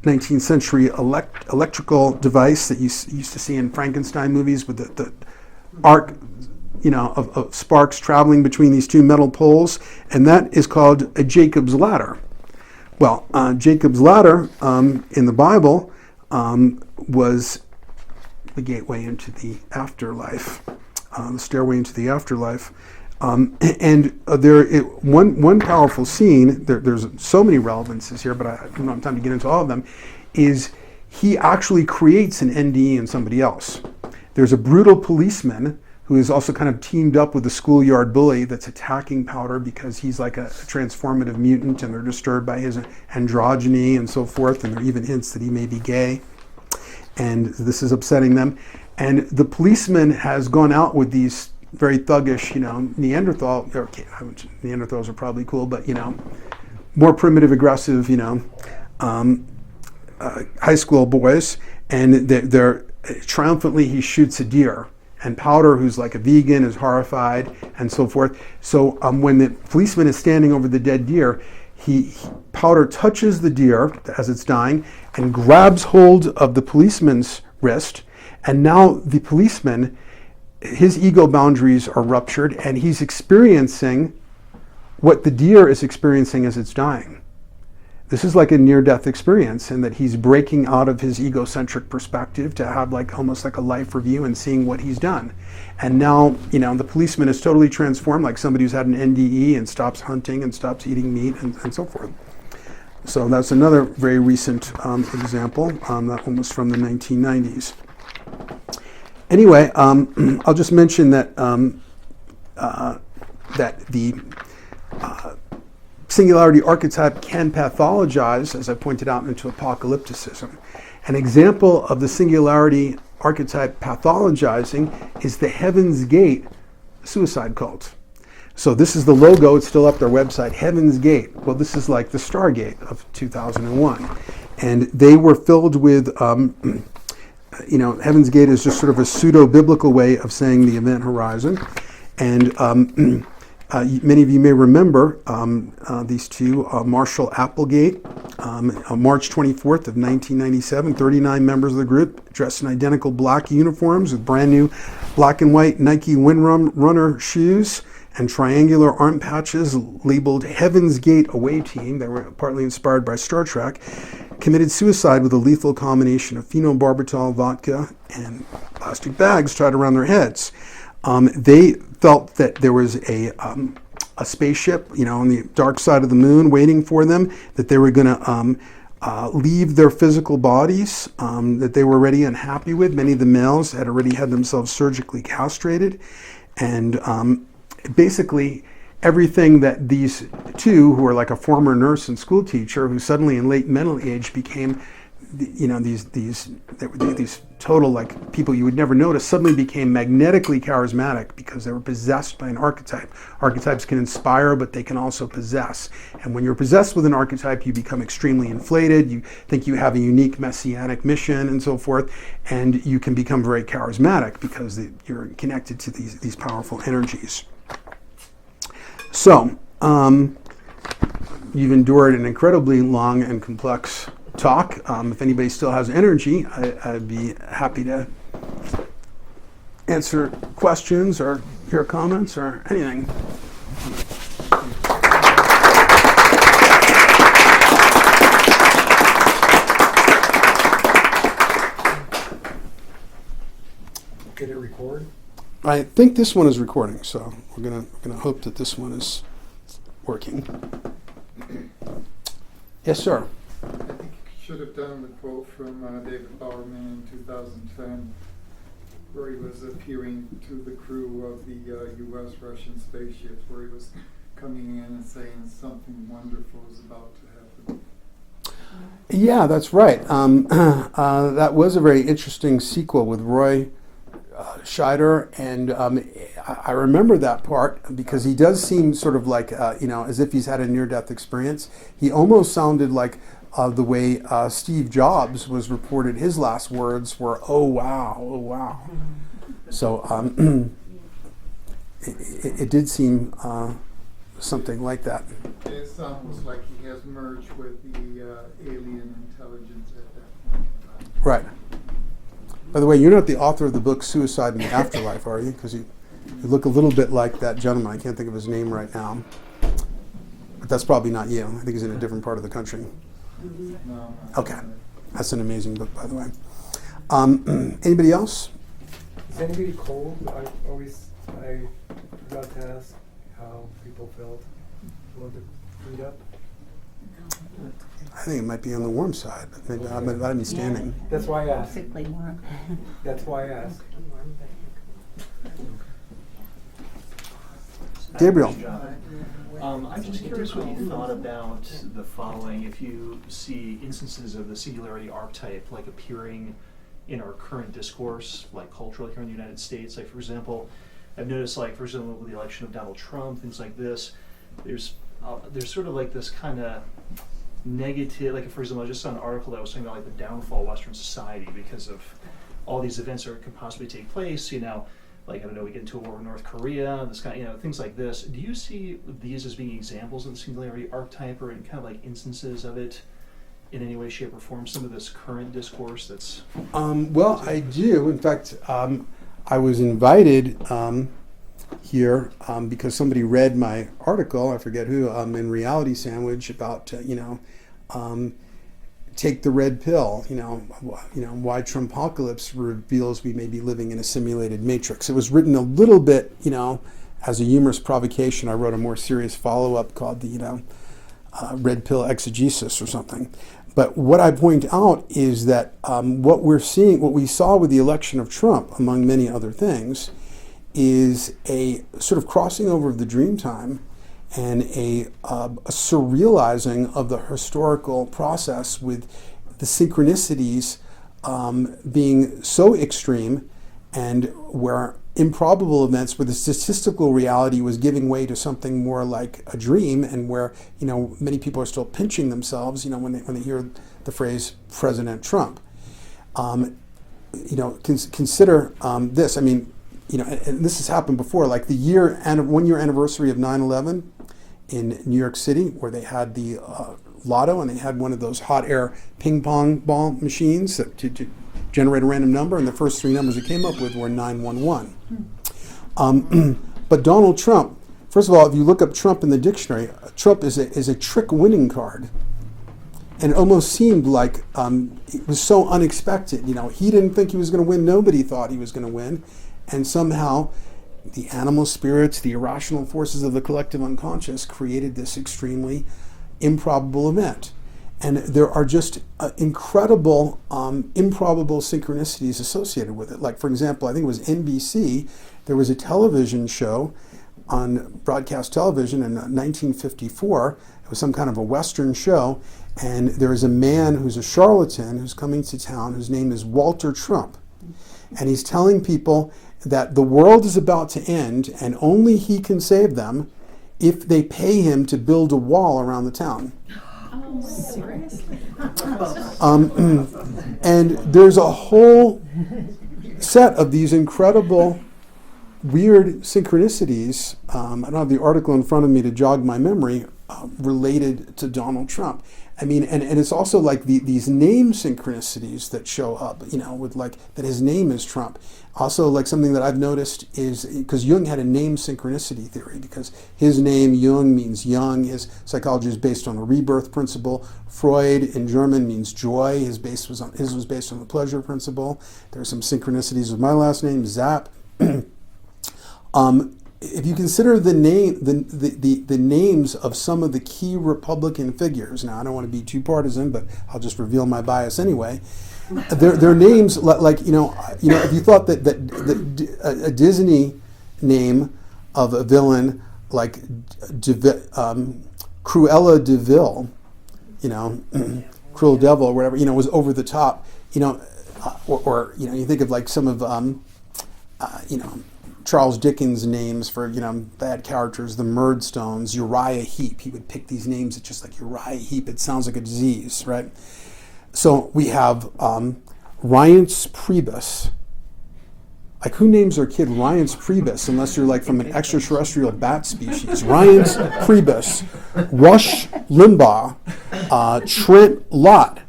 19th century electrical device that you used to see in Frankenstein movies, with the arc, of sparks traveling between these two metal poles, and that is called a Jacob's ladder. Well, Jacob's ladder in the Bible was the gateway into the afterlife, the stairway into the afterlife. One powerful scene, there's so many relevances here, but I don't have time to get into all of them, is he actually creates an NDE in somebody else. There's a brutal policeman who is also kind of teamed up with a schoolyard bully that's attacking Powder because he's like a transformative mutant, and they're disturbed by his androgyny and so forth, and there are even hints that he may be gay, and this is upsetting them. And the policeman has gone out with these very thuggish, Neanderthals are probably cool, but more primitive, aggressive, high school boys, and they're triumphantly he shoots a deer, and Powder, who's like a vegan, is horrified and so forth. So when the policeman is standing over the dead deer, Powder touches the deer as it's dying and grabs hold of the policeman's wrist, and now the policeman, his ego boundaries are ruptured, and he's experiencing what the deer is experiencing as it's dying. This is like a near-death experience, in that he's breaking out of his egocentric perspective to have like almost like a life review and seeing what he's done. And now, the policeman is totally transformed, like somebody who's had an NDE and stops hunting and stops eating meat and so forth. So that's another very recent example. That one was from the 1990s. Anyway, I'll just mention that that the singularity archetype can pathologize, as I pointed out, into apocalypticism. An example of the singularity archetype pathologizing is the Heaven's Gate suicide cult. So this is the logo, it's still up their website, Heaven's Gate. Well, this is like the Stargate of 2001. And they were filled with, Heaven's Gate is just sort of a pseudo-biblical way of saying the event horizon. And many of you may remember these two, Marshall Applegate, on March 24th of 1997, 39 members of the group dressed in identical black uniforms with brand new black and white Nike Windrunner shoes and triangular arm patches labeled Heaven's Gate Away Team. They were partly inspired by Star Trek, committed suicide with a lethal combination of phenobarbital, vodka, and plastic bags tied around their heads. They felt that there was a spaceship, on the dark side of the moon waiting for them, that they were going to leave their physical bodies that they were already unhappy with. Many of the males had already had themselves surgically castrated. And basically, everything that these two, who are like a former nurse and school teacher, who suddenly in late mental age became, these total like people you would never notice, suddenly became magnetically charismatic because they were possessed by an archetype. Archetypes can inspire, but they can also possess. And when you're possessed with an archetype, you become extremely inflated. You think you have a unique messianic mission and so forth, and you can become very charismatic because you're connected to these powerful energies. So, you've endured an incredibly long and complex talk. If anybody still has energy, I'd be happy to answer questions or hear comments or anything. Did it record? I think this one is recording, so we're gonna hope that this one is working. Yes, sir. I think you should have done the quote from David Bowerman in 2010, where he was appearing to the crew of the U.S.-Russian spaceships, where he was coming in and saying something wonderful is about to happen. Yeah, that's right. That was a very interesting sequel with Roy Scheider, and I remember that part because he does seem sort of like, as if he's had a near-death experience. He almost sounded like the way Steve Jobs was reported. His last words were, "Oh wow, oh wow." So it did seem something like that. It sounds like he has merged with the alien intelligence at that point in time. Right. By the way, you're not the author of the book Suicide in the Afterlife, are you? Because you look a little bit like that gentleman. I can't think of his name right now. But that's probably not you. I think he's in a different part of the country. No. Okay. That's an amazing book, by the way. Anybody else? Is anybody cold? I forgot to ask how people felt. Want to heat up? I think it might be on the warm side. Maybe I'd be standing. That's why I asked. Basically warm. That's why I asked. Gabriel. I'm just curious what you thought about the following. If you see instances of the singularity archetype like appearing in our current discourse, like culturally here in the United States, like for example, I've noticed like for example with the election of Donald Trump, things like this, there's sort of like this kind of negative, like for example, I just saw an article that was talking about like the downfall of Western society because of all these events that could possibly take place, like, I don't know, we get into a war with North Korea, this kind of, things like this. Do you see these as being examples of the singularity archetype or in kind of like instances of it in any way, shape, or form, some of this current discourse that's... Well, I do. In fact, I was invited here because somebody read my article, I forget who, in Reality Sandwich about, take the red pill, why Trumpocalypse reveals we may be living in a simulated matrix. It was written a little bit, as a humorous provocation. I wrote a more serious follow-up called the, red pill exegesis or something. But what I point out is that what we saw with the election of Trump, among many other things, is a sort of crossing over of the dream time and a surrealizing of the historical process with the synchronicities being so extreme, and where improbable events, where the statistical reality was giving way to something more like a dream, and where many people are still pinching themselves when they hear the phrase President Trump. Consider this. I mean, and this has happened before, like the 1 year anniversary of 9/11 in New York City, where they had the lotto, and they had one of those hot air ping pong ball machines that to generate a random number, and the first 3 numbers it came up with were 911. But Donald Trump, first of all, if you look up Trump in the dictionary, Trump is a trick winning card. And it almost seemed like it was so unexpected. He didn't think he was going to win. Nobody thought he was going to win. And somehow the animal spirits, the irrational forces of the collective unconscious created this extremely improbable event. And there are just incredible, improbable synchronicities associated with it. Like, for example, I think it was NBC, there was a television show on broadcast television in 1954. It was some kind of a Western show. And there is a man who's a charlatan who's coming to town whose name is Walter Trump. And he's telling people that the world is about to end and only he can save them if they pay him to build a wall around the town. Oh, seriously? And there's a whole set of these incredible, weird synchronicities. I don't have the article in front of me to jog my memory, related to Donald Trump. I mean, and it's also like these name synchronicities that show up, with like that his name is Trump. Also, like something that I've noticed is because Jung had a name synchronicity theory, because his name Jung means young. His psychology is based on the rebirth principle. Freud in German means joy. His was based on the pleasure principle. There are some synchronicities with my last name, Zapp. If you consider the names of some of the key Republican figures, now I don't want to be too partisan, but I'll just reveal my bias anyway. Their names, if you thought that a Disney name of a villain like Cruella de Vil, Cruel Devil or whatever, was over the top, or you think of like some of Charles Dickens' names for bad characters, the Murdstones, Uriah Heep. He would pick these names that just like Uriah Heep. It sounds like a disease, right? So we have Ryan's Priebus. Like, who names their kid Ryan's Priebus unless you're like from an extraterrestrial bat species? Ryan's Priebus, Rush Limbaugh, Trent Lott,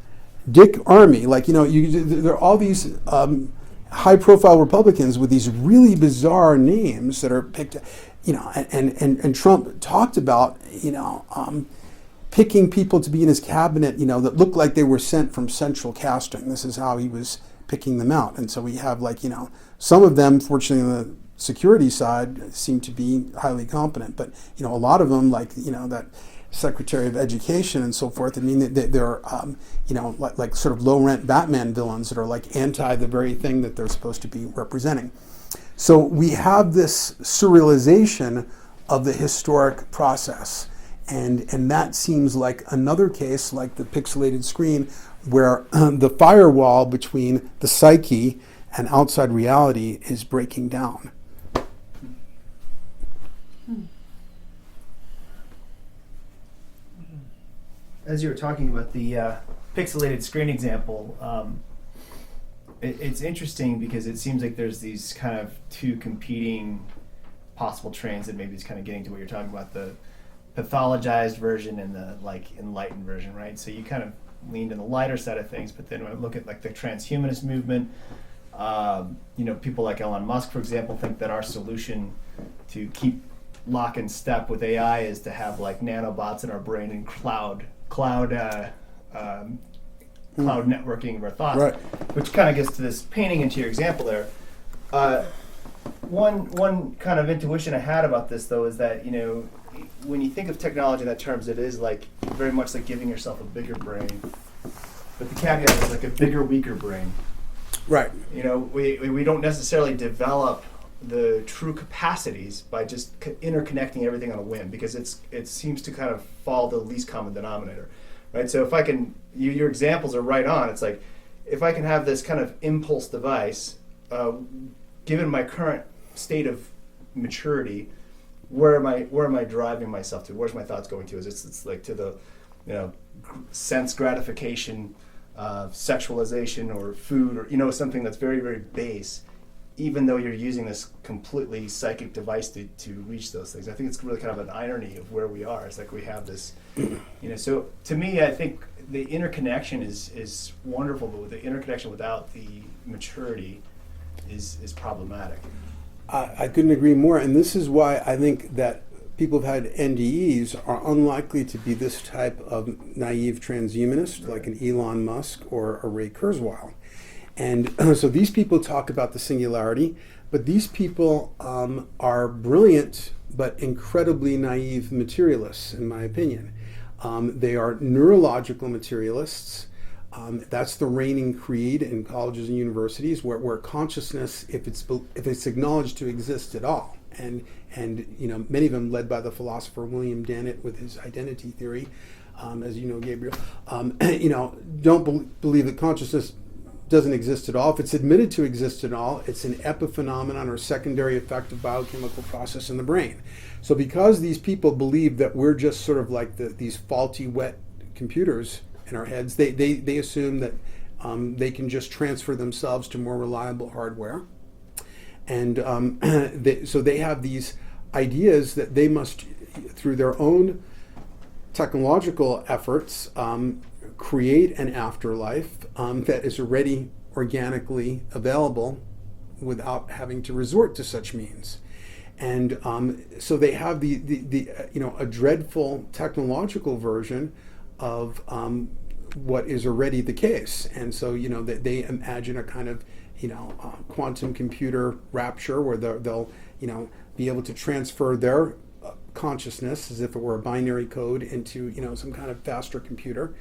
Dick Armey. Like, there are all these high-profile Republicans with these really bizarre names that are picked, and Trump talked about, picking people to be in his cabinet, that looked like they were sent from central casting. This is how he was picking them out. And so we have some of them, fortunately on the security side, seem to be highly competent, but, a lot of them, that Secretary of Education and so forth. I mean, they're like sort of low-rent Batman villains that are like anti the very thing that they're supposed to be representing. So we have this surrealization of the historic process, and that seems like another case, like the pixelated screen, where the firewall between the psyche and outside reality is breaking down. As you were talking about the pixelated screen example, it's interesting because it seems like there's these kind of two competing possible trains that maybe is kind of getting to what you're talking about, the pathologized version and the enlightened version, right? So you kind of leaned in the lighter side of things, but then when I look at the transhumanist movement, people like Elon Musk, for example, think that our solution to keep lock and step with AI is to have nanobots in our brain and cloud networking of our thoughts, Right. Which kind of gets to this painting into your example there. One kind of intuition I had about this, though, is that when you think of technology in that terms, it is very much like giving yourself a bigger brain, but the caveat is like a bigger, weaker brain. Right. We don't necessarily develop the true capacities by just interconnecting everything on a whim, because it seems to kind of fall to the least common denominator, right? So if I can, your examples are right on. It's like if I can have this kind of impulse device, given my current state of maturity, where am I driving myself to? Where's my thoughts going to? It's like to the, sense gratification, sexualization, or food, or something that's very, very base, even though you're using this completely psychic device to reach those things. I think it's really kind of an irony of where we are. It's like we have this, so to me, I think the interconnection is wonderful, but the interconnection without the maturity is problematic. I couldn't agree more, and this is why I think that people who've had NDEs are unlikely to be this type of naive transhumanist, like an Elon Musk or a Ray Kurzweil. And so these people talk about the singularity, but these people are brilliant but incredibly naive materialists, in my opinion. They are neurological materialists. That's the reigning creed in colleges and universities, where consciousness, if it's acknowledged to exist at all, and many of them led by the philosopher William Dennett with his identity theory, as you know, Gabriel, don't believe that consciousness doesn't exist at all. If it's admitted to exist at all, it's an epiphenomenon or secondary effect of biochemical process in the brain. So because these people believe that we're just sort of like these faulty, wet computers in our heads, they assume that they can just transfer themselves to more reliable hardware. And so they have these ideas that they must, through their own technological efforts, create an afterlife that is already organically available without having to resort to such means. And so they have a dreadful technological version of what is already the case. And so they imagine a kind of quantum computer rapture where they'll be able to transfer their consciousness as if it were a binary code into some kind of faster computer.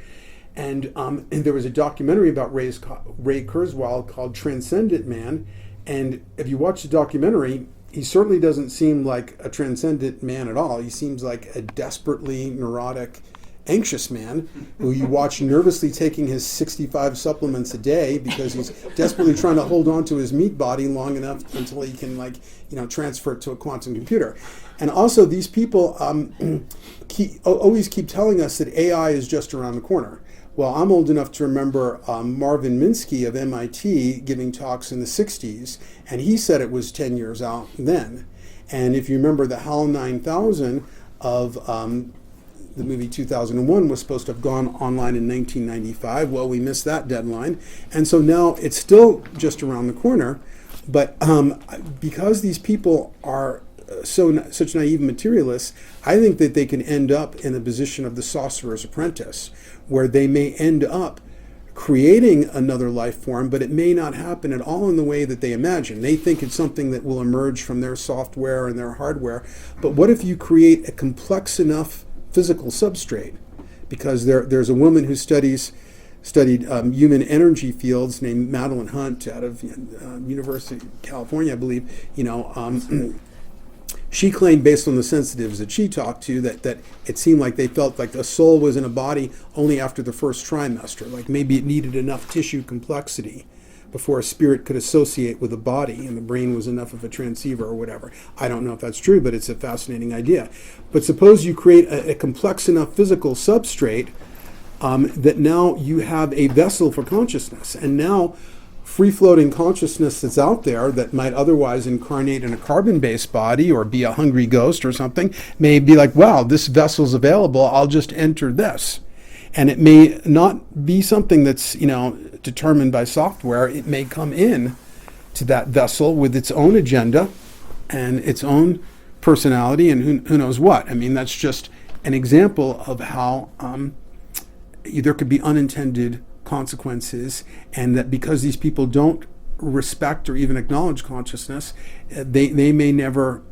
And there was a documentary about Ray Kurzweil called Transcendent Man, and if you watch the documentary, he certainly doesn't seem like a transcendent man at all. He seems like a desperately neurotic, anxious man who you watch nervously taking his 65 supplements a day because he's desperately trying to hold on to his meat body long enough until he can transfer it to a quantum computer. And also these people always keep telling us that AI is just around the corner. Well, I'm old enough to remember Marvin Minsky of MIT giving talks in the 60s, and he said it was 10 years out then. And if you remember, the HAL 9000 of the movie 2001 was supposed to have gone online in 1995. Well, we missed that deadline. And so now it's still just around the corner. But because these people are such naive materialists, I think that they can end up in the position of the sorcerer's apprentice, where they may end up creating another life form, but it may not happen at all in the way that they imagine. They think it's something that will emerge from their software and their hardware. But what if you create a complex enough physical substrate? Because there's a woman who studied human energy fields named Madeline Hunt out of University of California, I believe. She claimed, based on the sensitives that she talked to, that it seemed like they felt like the soul was in a body only after the first trimester. Like maybe it needed enough tissue complexity before a spirit could associate with a body, and the brain was enough of a transceiver or whatever. I don't know if that's true, but it's a fascinating idea. But suppose you create a complex enough physical substrate that now you have a vessel for consciousness. And now free-floating consciousness that's out there that might otherwise incarnate in a carbon-based body or be a hungry ghost or something may be like, wow, this vessel's available, I'll just enter this. And it may not be something that's, determined by software. It may come in to that vessel with its own agenda and its own personality and who knows what. I mean, that's just an example of how there could be unintended consequences, and that because these people don't respect or even acknowledge consciousness, they may never,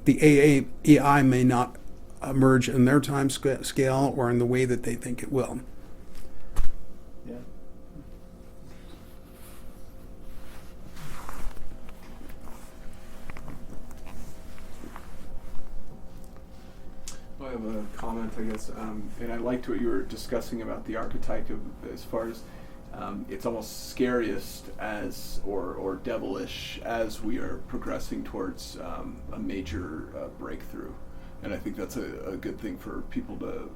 the AI may not emerge in their time scale or in the way that they think it will. Yeah. I have a comment, I guess, and I liked what you were discussing about the archetype of, as far as it's almost scariest as or devilish as we are progressing towards a major breakthrough. And I think that's a good thing for people to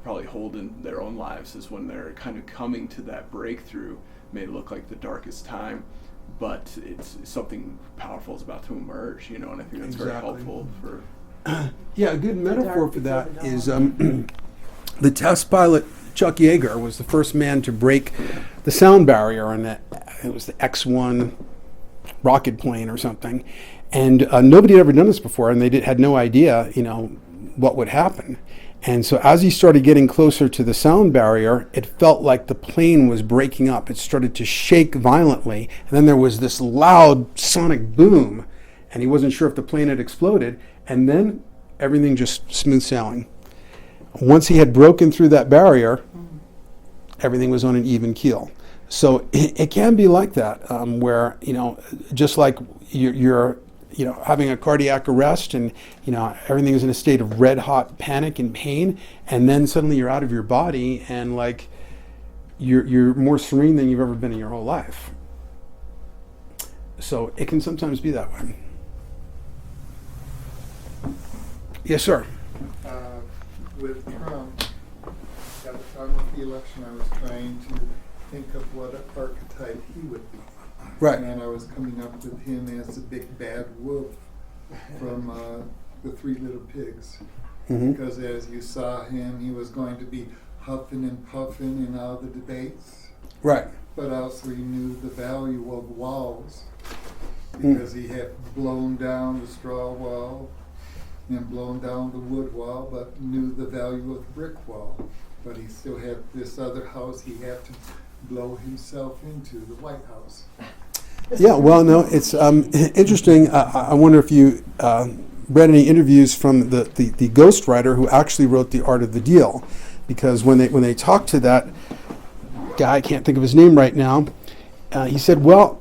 probably hold in their own lives, is when they're kind of coming to that breakthrough. May look like the darkest time, but it's something powerful is about to emerge, and I think that's very Exactly. helpful for. Yeah, a good metaphor for that is the test pilot Chuck Yeager was the first man to break the sound barrier on that. It was the X-1 rocket plane or something, and nobody had ever done this before, and they had no idea, what would happen. And so as he started getting closer to the sound barrier, it felt like the plane was breaking up. It started to shake violently, and then there was this loud sonic boom, and he wasn't sure if the plane had exploded, and then everything just smooth sailing. Once he had broken through that barrier, everything was on an even keel. So it can be like that, where, just like you're having a cardiac arrest and, everything is in a state of red hot panic and pain, and then suddenly you're out of your body and like you're more serene than you've ever been in your whole life. So it can sometimes be that way. Yes, sir. With Trump, at the time of the election, I was trying to think of what archetype he would be. Right. And I was coming up with him as the big bad wolf from the Three Little Pigs. Mm-hmm. Because as you saw him, he was going to be huffing and puffing in all the debates. Right. But also he knew the value of walls, because he had blown down the straw wall and blown down the wood wall, but knew the value of the brick wall. But he still had this other house he had to blow himself into, the White House. Yeah, well, no, it's interesting. I wonder if you read any interviews from the ghostwriter who actually wrote The Art of the Deal, because when they talked to that guy, I can't think of his name right now, he said, well,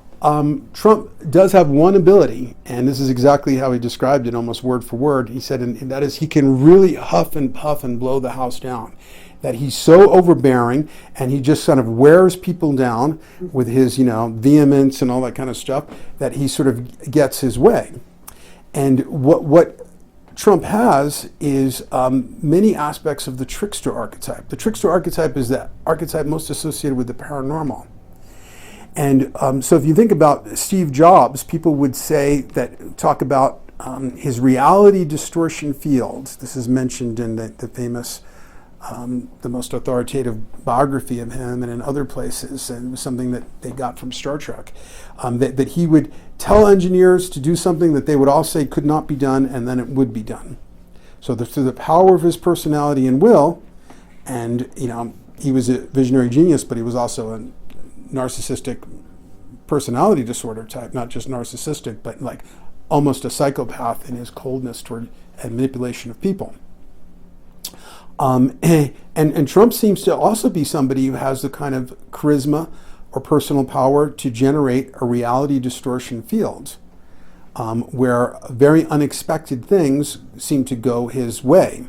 Trump does have one ability, and this is exactly how he described it, almost word for word. He said, and that is he can really huff and puff and blow the house down. That he's so overbearing, and he just sort of wears people down with his, vehemence and all that kind of stuff, that he sort of gets his way. And what Trump has is many aspects of the trickster archetype. The trickster archetype is the archetype most associated with the paranormal. And so if you think about Steve Jobs, people would talk about his reality distortion field. This is mentioned in the famous, the most authoritative biography of him, and in other places, and it was something that they got from Star Trek, that he would tell engineers to do something that they would all say could not be done, and then it would be done. So through the power of his personality and will, and he was a visionary genius, but he was also a narcissistic personality disorder type, not just narcissistic, but like almost a psychopath in his coldness toward and manipulation of people. And Trump seems to also be somebody who has the kind of charisma or personal power to generate a reality distortion field, where very unexpected things seem to go his way.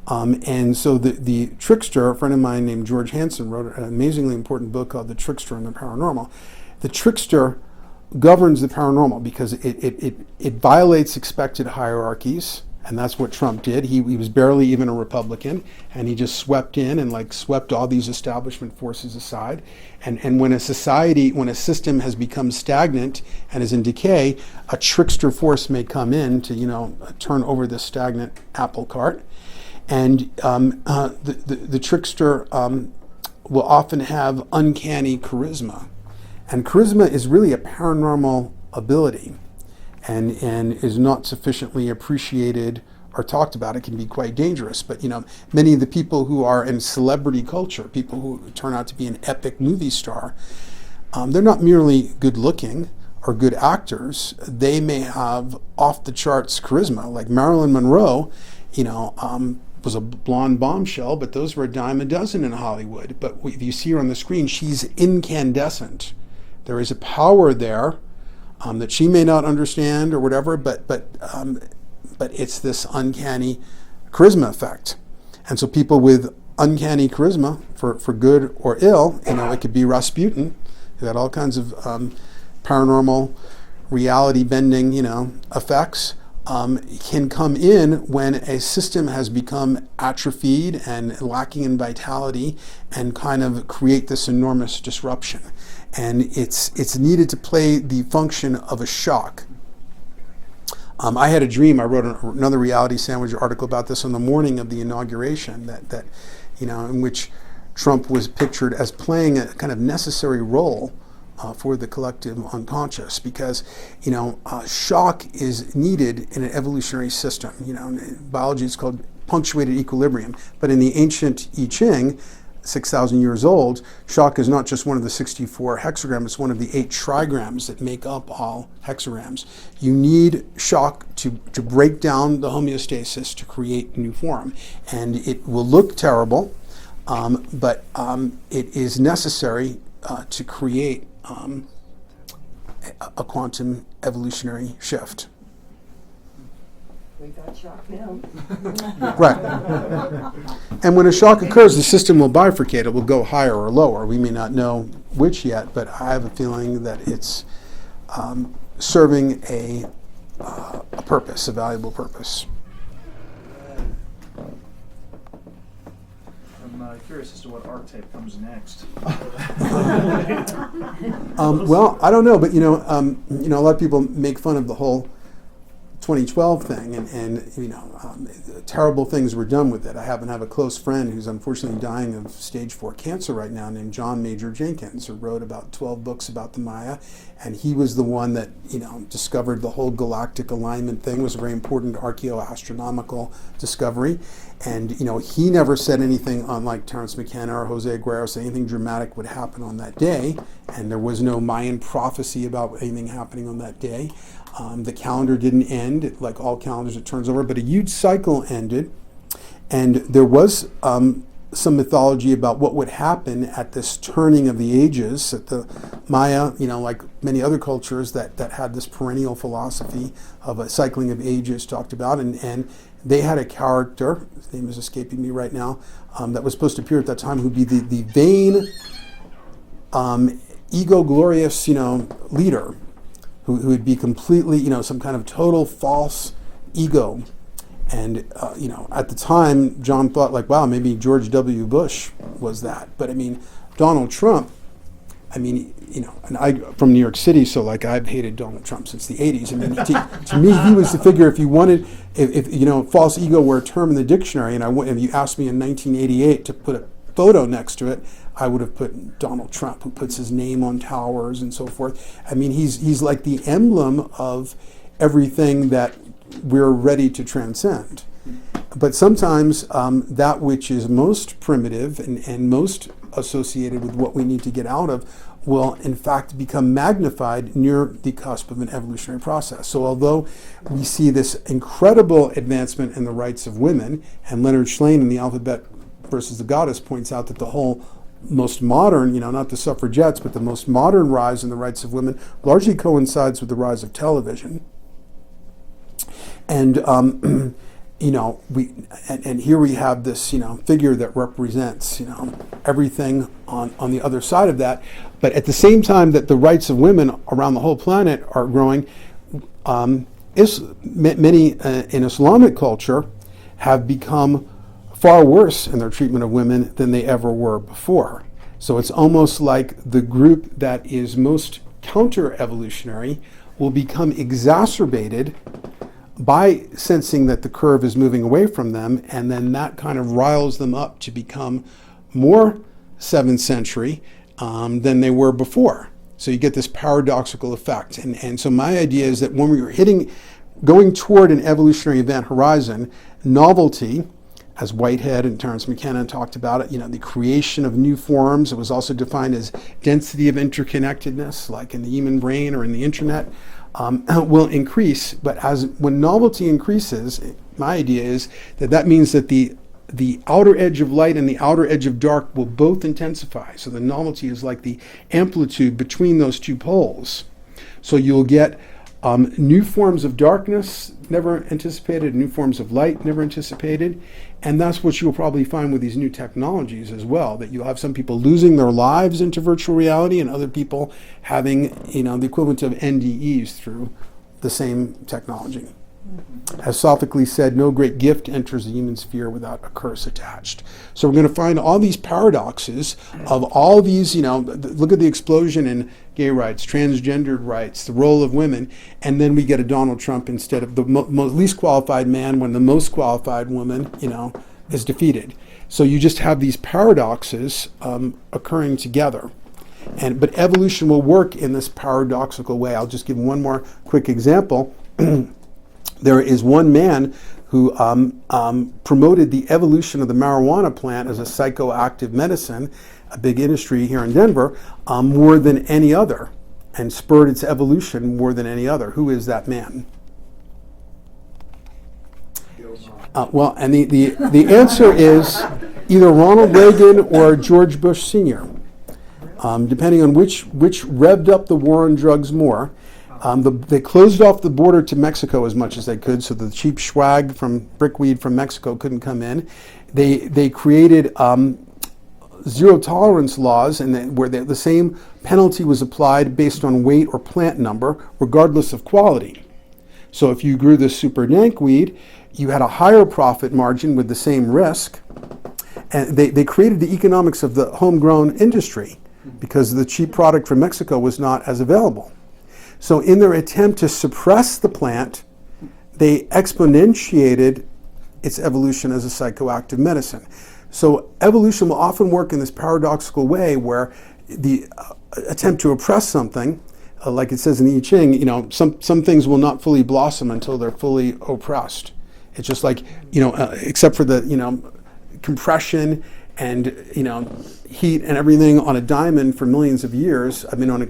And so the trickster, a friend of mine named George Hansen, wrote an amazingly important book called The Trickster and the Paranormal. The trickster governs the paranormal because it violates expected hierarchies, and that's what Trump did. He was barely even a Republican, and he just swept in and swept all these establishment forces aside. And when a system has become stagnant and is in decay, a trickster force may come in to turn over this stagnant apple cart. And the trickster will often have uncanny charisma. And charisma is really a paranormal ability and is not sufficiently appreciated or talked about. It can be quite dangerous. But, many of the people who are in celebrity culture, people who turn out to be an epic movie star, they're not merely good looking or good actors. They may have off the charts charisma. Like Marilyn Monroe, was a blonde bombshell, but those were a dime a dozen in Hollywood. But if you see her on the screen, she's incandescent. There is a power there that she may not understand or whatever, but it's this uncanny charisma effect. And so people with uncanny charisma for good or ill. It could be Rasputin, who had all kinds of paranormal, reality-bending, effects. Can come in when a system has become atrophied and lacking in vitality and kind of create this enormous disruption. And it's needed to play the function of a shock. I had a dream. I wrote another Reality Sandwich article about this on the morning of the inauguration, that in which Trump was pictured as playing a kind of necessary role for the collective unconscious, because shock is needed in an evolutionary system. In biology it's called punctuated equilibrium, but in the ancient I Ching, 6,000 years old, shock is not just one of the 64 hexagrams, it's one of the 8 trigrams that make up all hexagrams. You need shock to break down the homeostasis to create new form. And it will look terrible, but it is necessary to create a quantum evolutionary shift. We got shocked now. Right. And when a shock occurs, the system will bifurcate. It will go higher or lower. We may not know which yet, but I have a feeling that it's serving a purpose, a valuable purpose. I'm curious as to what archetype comes next. Well, I don't know, but a lot of people make fun of the whole 2012 thing, and terrible things were done with it. I happen to have a close friend who's unfortunately dying of stage 4 cancer right now, named John Major Jenkins, who wrote about 12 books about the Maya, and he was the one that discovered the whole galactic alignment thing. It was a very important archaeoastronomical discovery, and he never said anything, unlike Terence McKenna or Jose Aguero, said anything dramatic would happen on that day, and there was no Mayan prophecy about anything happening on that day. The calendar didn't end, like all calendars it turns over, but a huge cycle ended, and there was some mythology about what would happen at this turning of the ages. That the Maya, like many other cultures that had this perennial philosophy of a cycling of ages talked about, and they had a character, his name is escaping me right now, that was supposed to appear at that time, who'd be the vain, ego-glorious, leader, who would be completely, some kind of total false ego. And, at the time, John thought, like, wow, maybe George W. Bush was that. But, Donald Trump, and I'm from New York City, so, I've hated Donald Trump since the 80s. To me, he was the figure, if you wanted, if false ego were a term in the dictionary, and you asked me in 1988 to put a photo next to it, I would have put Donald Trump, who puts his name on towers and so forth. He's like the emblem of everything that we're ready to transcend. But sometimes that which is most primitive and most associated with what we need to get out of will in fact become magnified near the cusp of an evolutionary process. So although we see this incredible advancement in the rights of women, and Leonard Shlain in The Alphabet versus the Goddess points out that the whole most modern, not the suffragettes, but the most modern rise in the rights of women largely coincides with the rise of television. And here we have this figure that represents everything on the other side of that. But at the same time that the rights of women around the whole planet are growing, many in Islamic culture have become far worse in their treatment of women than they ever were before. So it's almost like the group that is most counter-evolutionary will become exacerbated by sensing that the curve is moving away from them, and then that kind of riles them up to become more 7th century than they were before. So you get this paradoxical effect. And so my idea is that when we were going toward an evolutionary event horizon, novelty, as Whitehead and Terence McKenna talked about it, the creation of new forms. It was also defined as density of interconnectedness, like in the human brain or in the internet, will increase. But when novelty increases, my idea is that means that the outer edge of light and the outer edge of dark will both intensify. So the novelty is like the amplitude between those two poles. So you'll get new forms of darkness never anticipated, new forms of light never anticipated, And that's what you'll probably find with these new technologies as well, that you'll have some people losing their lives into virtual reality and other people having, the equivalent of NDEs through the same technology. As Sophocles said, no great gift enters the human sphere without a curse attached. So we're going to find all these paradoxes of all these, look at the explosion in gay rights, transgendered rights, the role of women, and then we get a Donald Trump instead of the least qualified man when the most qualified woman, is defeated. So you just have these paradoxes occurring together. But evolution will work in this paradoxical way. I'll just give one more quick example. There is one man who promoted the evolution of the marijuana plant as a psychoactive medicine, a big industry here in Denver, more than any other, and spurred its evolution more than any other. Who is that man? Well, and the answer is either Ronald Reagan or George Bush Sr., depending on which revved up the war on drugs more. They closed off the border to Mexico as much as they could, so the cheap swag from brickweed from Mexico couldn't come in. They created zero tolerance laws, and where the same penalty was applied based on weight or plant number, regardless of quality. So if you grew the super dank weed, you had a higher profit margin with the same risk. And they created the economics of the homegrown industry because the cheap product from Mexico was not as available. So in their attempt to suppress the plant, they exponentiated its evolution as a psychoactive medicine. So evolution will often work in this paradoxical way where the attempt to oppress something, like it says in the I Ching, some things will not fully blossom until they're fully oppressed. It's just like, except for the, compression and, heat and everything on a diamond for millions of years, on a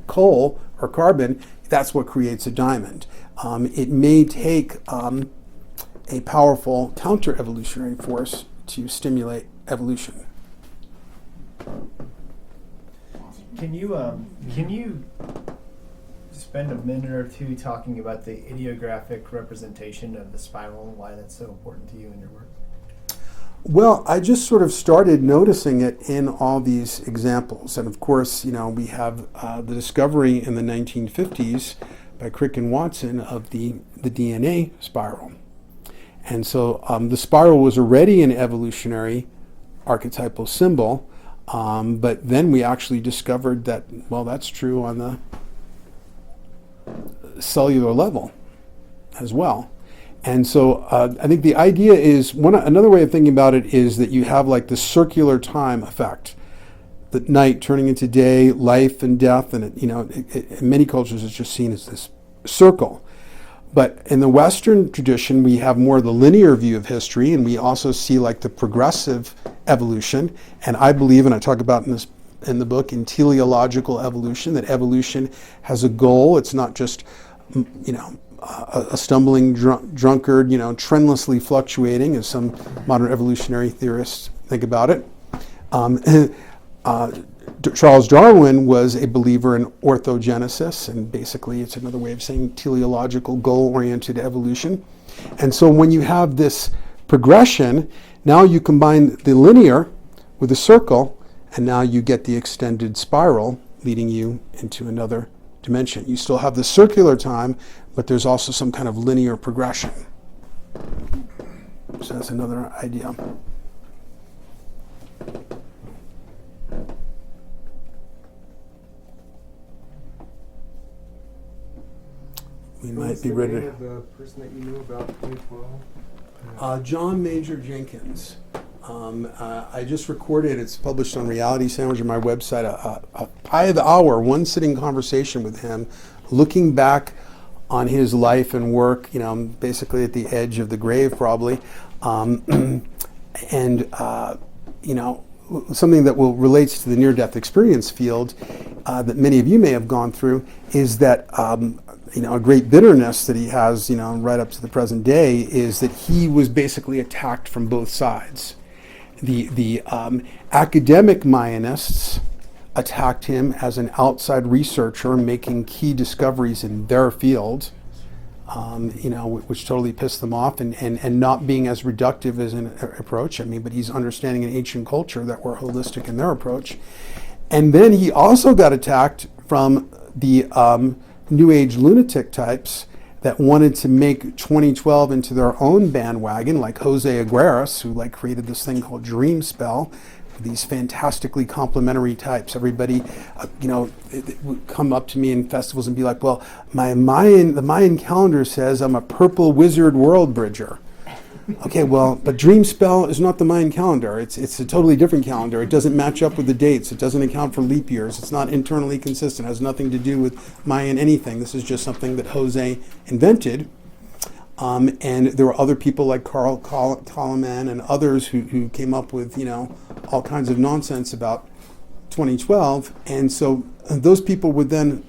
coal or carbon, that's what creates a diamond. It may take a powerful counter-evolutionary force to stimulate evolution. Can you spend a minute or two talking about the ideographic representation of the spiral and why that's so important to you in your work? Well, I just sort of started noticing it in all these examples. And of course, we have the discovery in the 1950s by Crick and Watson of the DNA spiral. And so the spiral was already an evolutionary archetypal symbol, but then we actually discovered that, well, that's true on the cellular level as well. And so I think the idea is, another way of thinking about it is that you have like the circular time effect. The night turning into day, life and death, and in many cultures it's just seen as this circle. But in the Western tradition, we have more the linear view of history, and we also see like the progressive evolution. And I believe, and I talk about in the book, in teleological evolution, that evolution has a goal. It's not just, a stumbling drunkard, trendlessly fluctuating, as some modern evolutionary theorists think about it. Charles Darwin was a believer in orthogenesis, and basically it's another way of saying teleological, goal-oriented evolution. And so when you have this progression, now you combine the linear with the circle, and now you get the extended spiral leading you into another dimension. You still have the circular time, but there's also some kind of linear progression. So that's another idea. We might be ready to... The person that you knew about 2012? John Major Jenkins. I just recorded, it's published on Reality Sandwich on my website, a 5-hour, one-sitting conversation with him, looking back on his life and work, basically at the edge of the grave probably. Something that relates to the near-death experience field that many of you may have gone through is that a great bitterness that he has, right up to the present day, is that he was basically attacked from both sides. The academic Mayanists attacked him as an outside researcher making key discoveries in their field. which totally pissed them off, and not being as reductive as an approach. I mean, but he's understanding an ancient culture that were holistic in their approach. And then he also got attacked from the New Age lunatic types that wanted to make 2012 into their own bandwagon, like Jose Aguirres, who created this thing called Dream Spell. These fantastically complementary types. Everybody, it would come up to me in festivals and be like, "Well, the Mayan calendar says I'm a purple wizard world bridger." Okay, well, but Dream Spell is not the Mayan calendar. It's a totally different calendar. It doesn't match up with the dates. It doesn't account for leap years. It's not internally consistent. It has nothing to do with Mayan anything. This is just something that Jose invented. And there were other people like Carl Kalaman and others who came up with, all kinds of nonsense about 2012. And so those people would then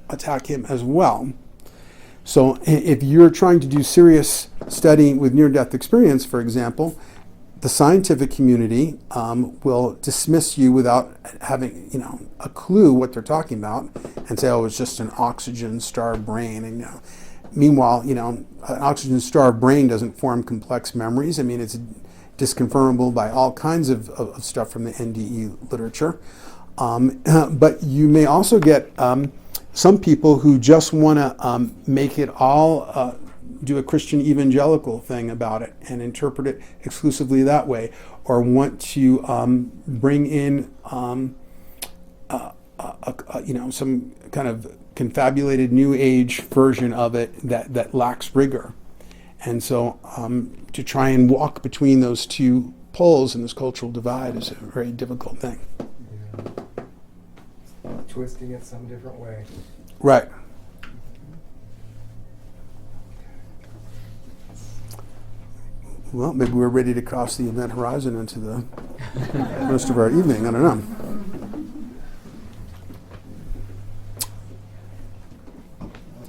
attack him as well. So if you're trying to do serious study with near-death experience, for example, the scientific community will dismiss you without having, a clue what they're talking about, and say, "Oh, it's just an oxygen-starved brain." And meanwhile, an oxygen-starved brain doesn't form complex memories. I mean, it's disconfirmable by all kinds of stuff from the NDE literature. But you may also get some people who just want to make it all, do a Christian evangelical thing about it and interpret it exclusively that way, or want to bring in some kind of confabulated New Age version of it that lacks rigor. And so to try and walk between those two poles in this cultural divide is a very difficult thing. Yeah. Twisting it some different way. Right. Well, maybe we're ready to cross the event horizon into the rest of our evening. I don't know.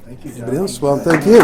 Thank you, John. Anybody else? Well, thank you.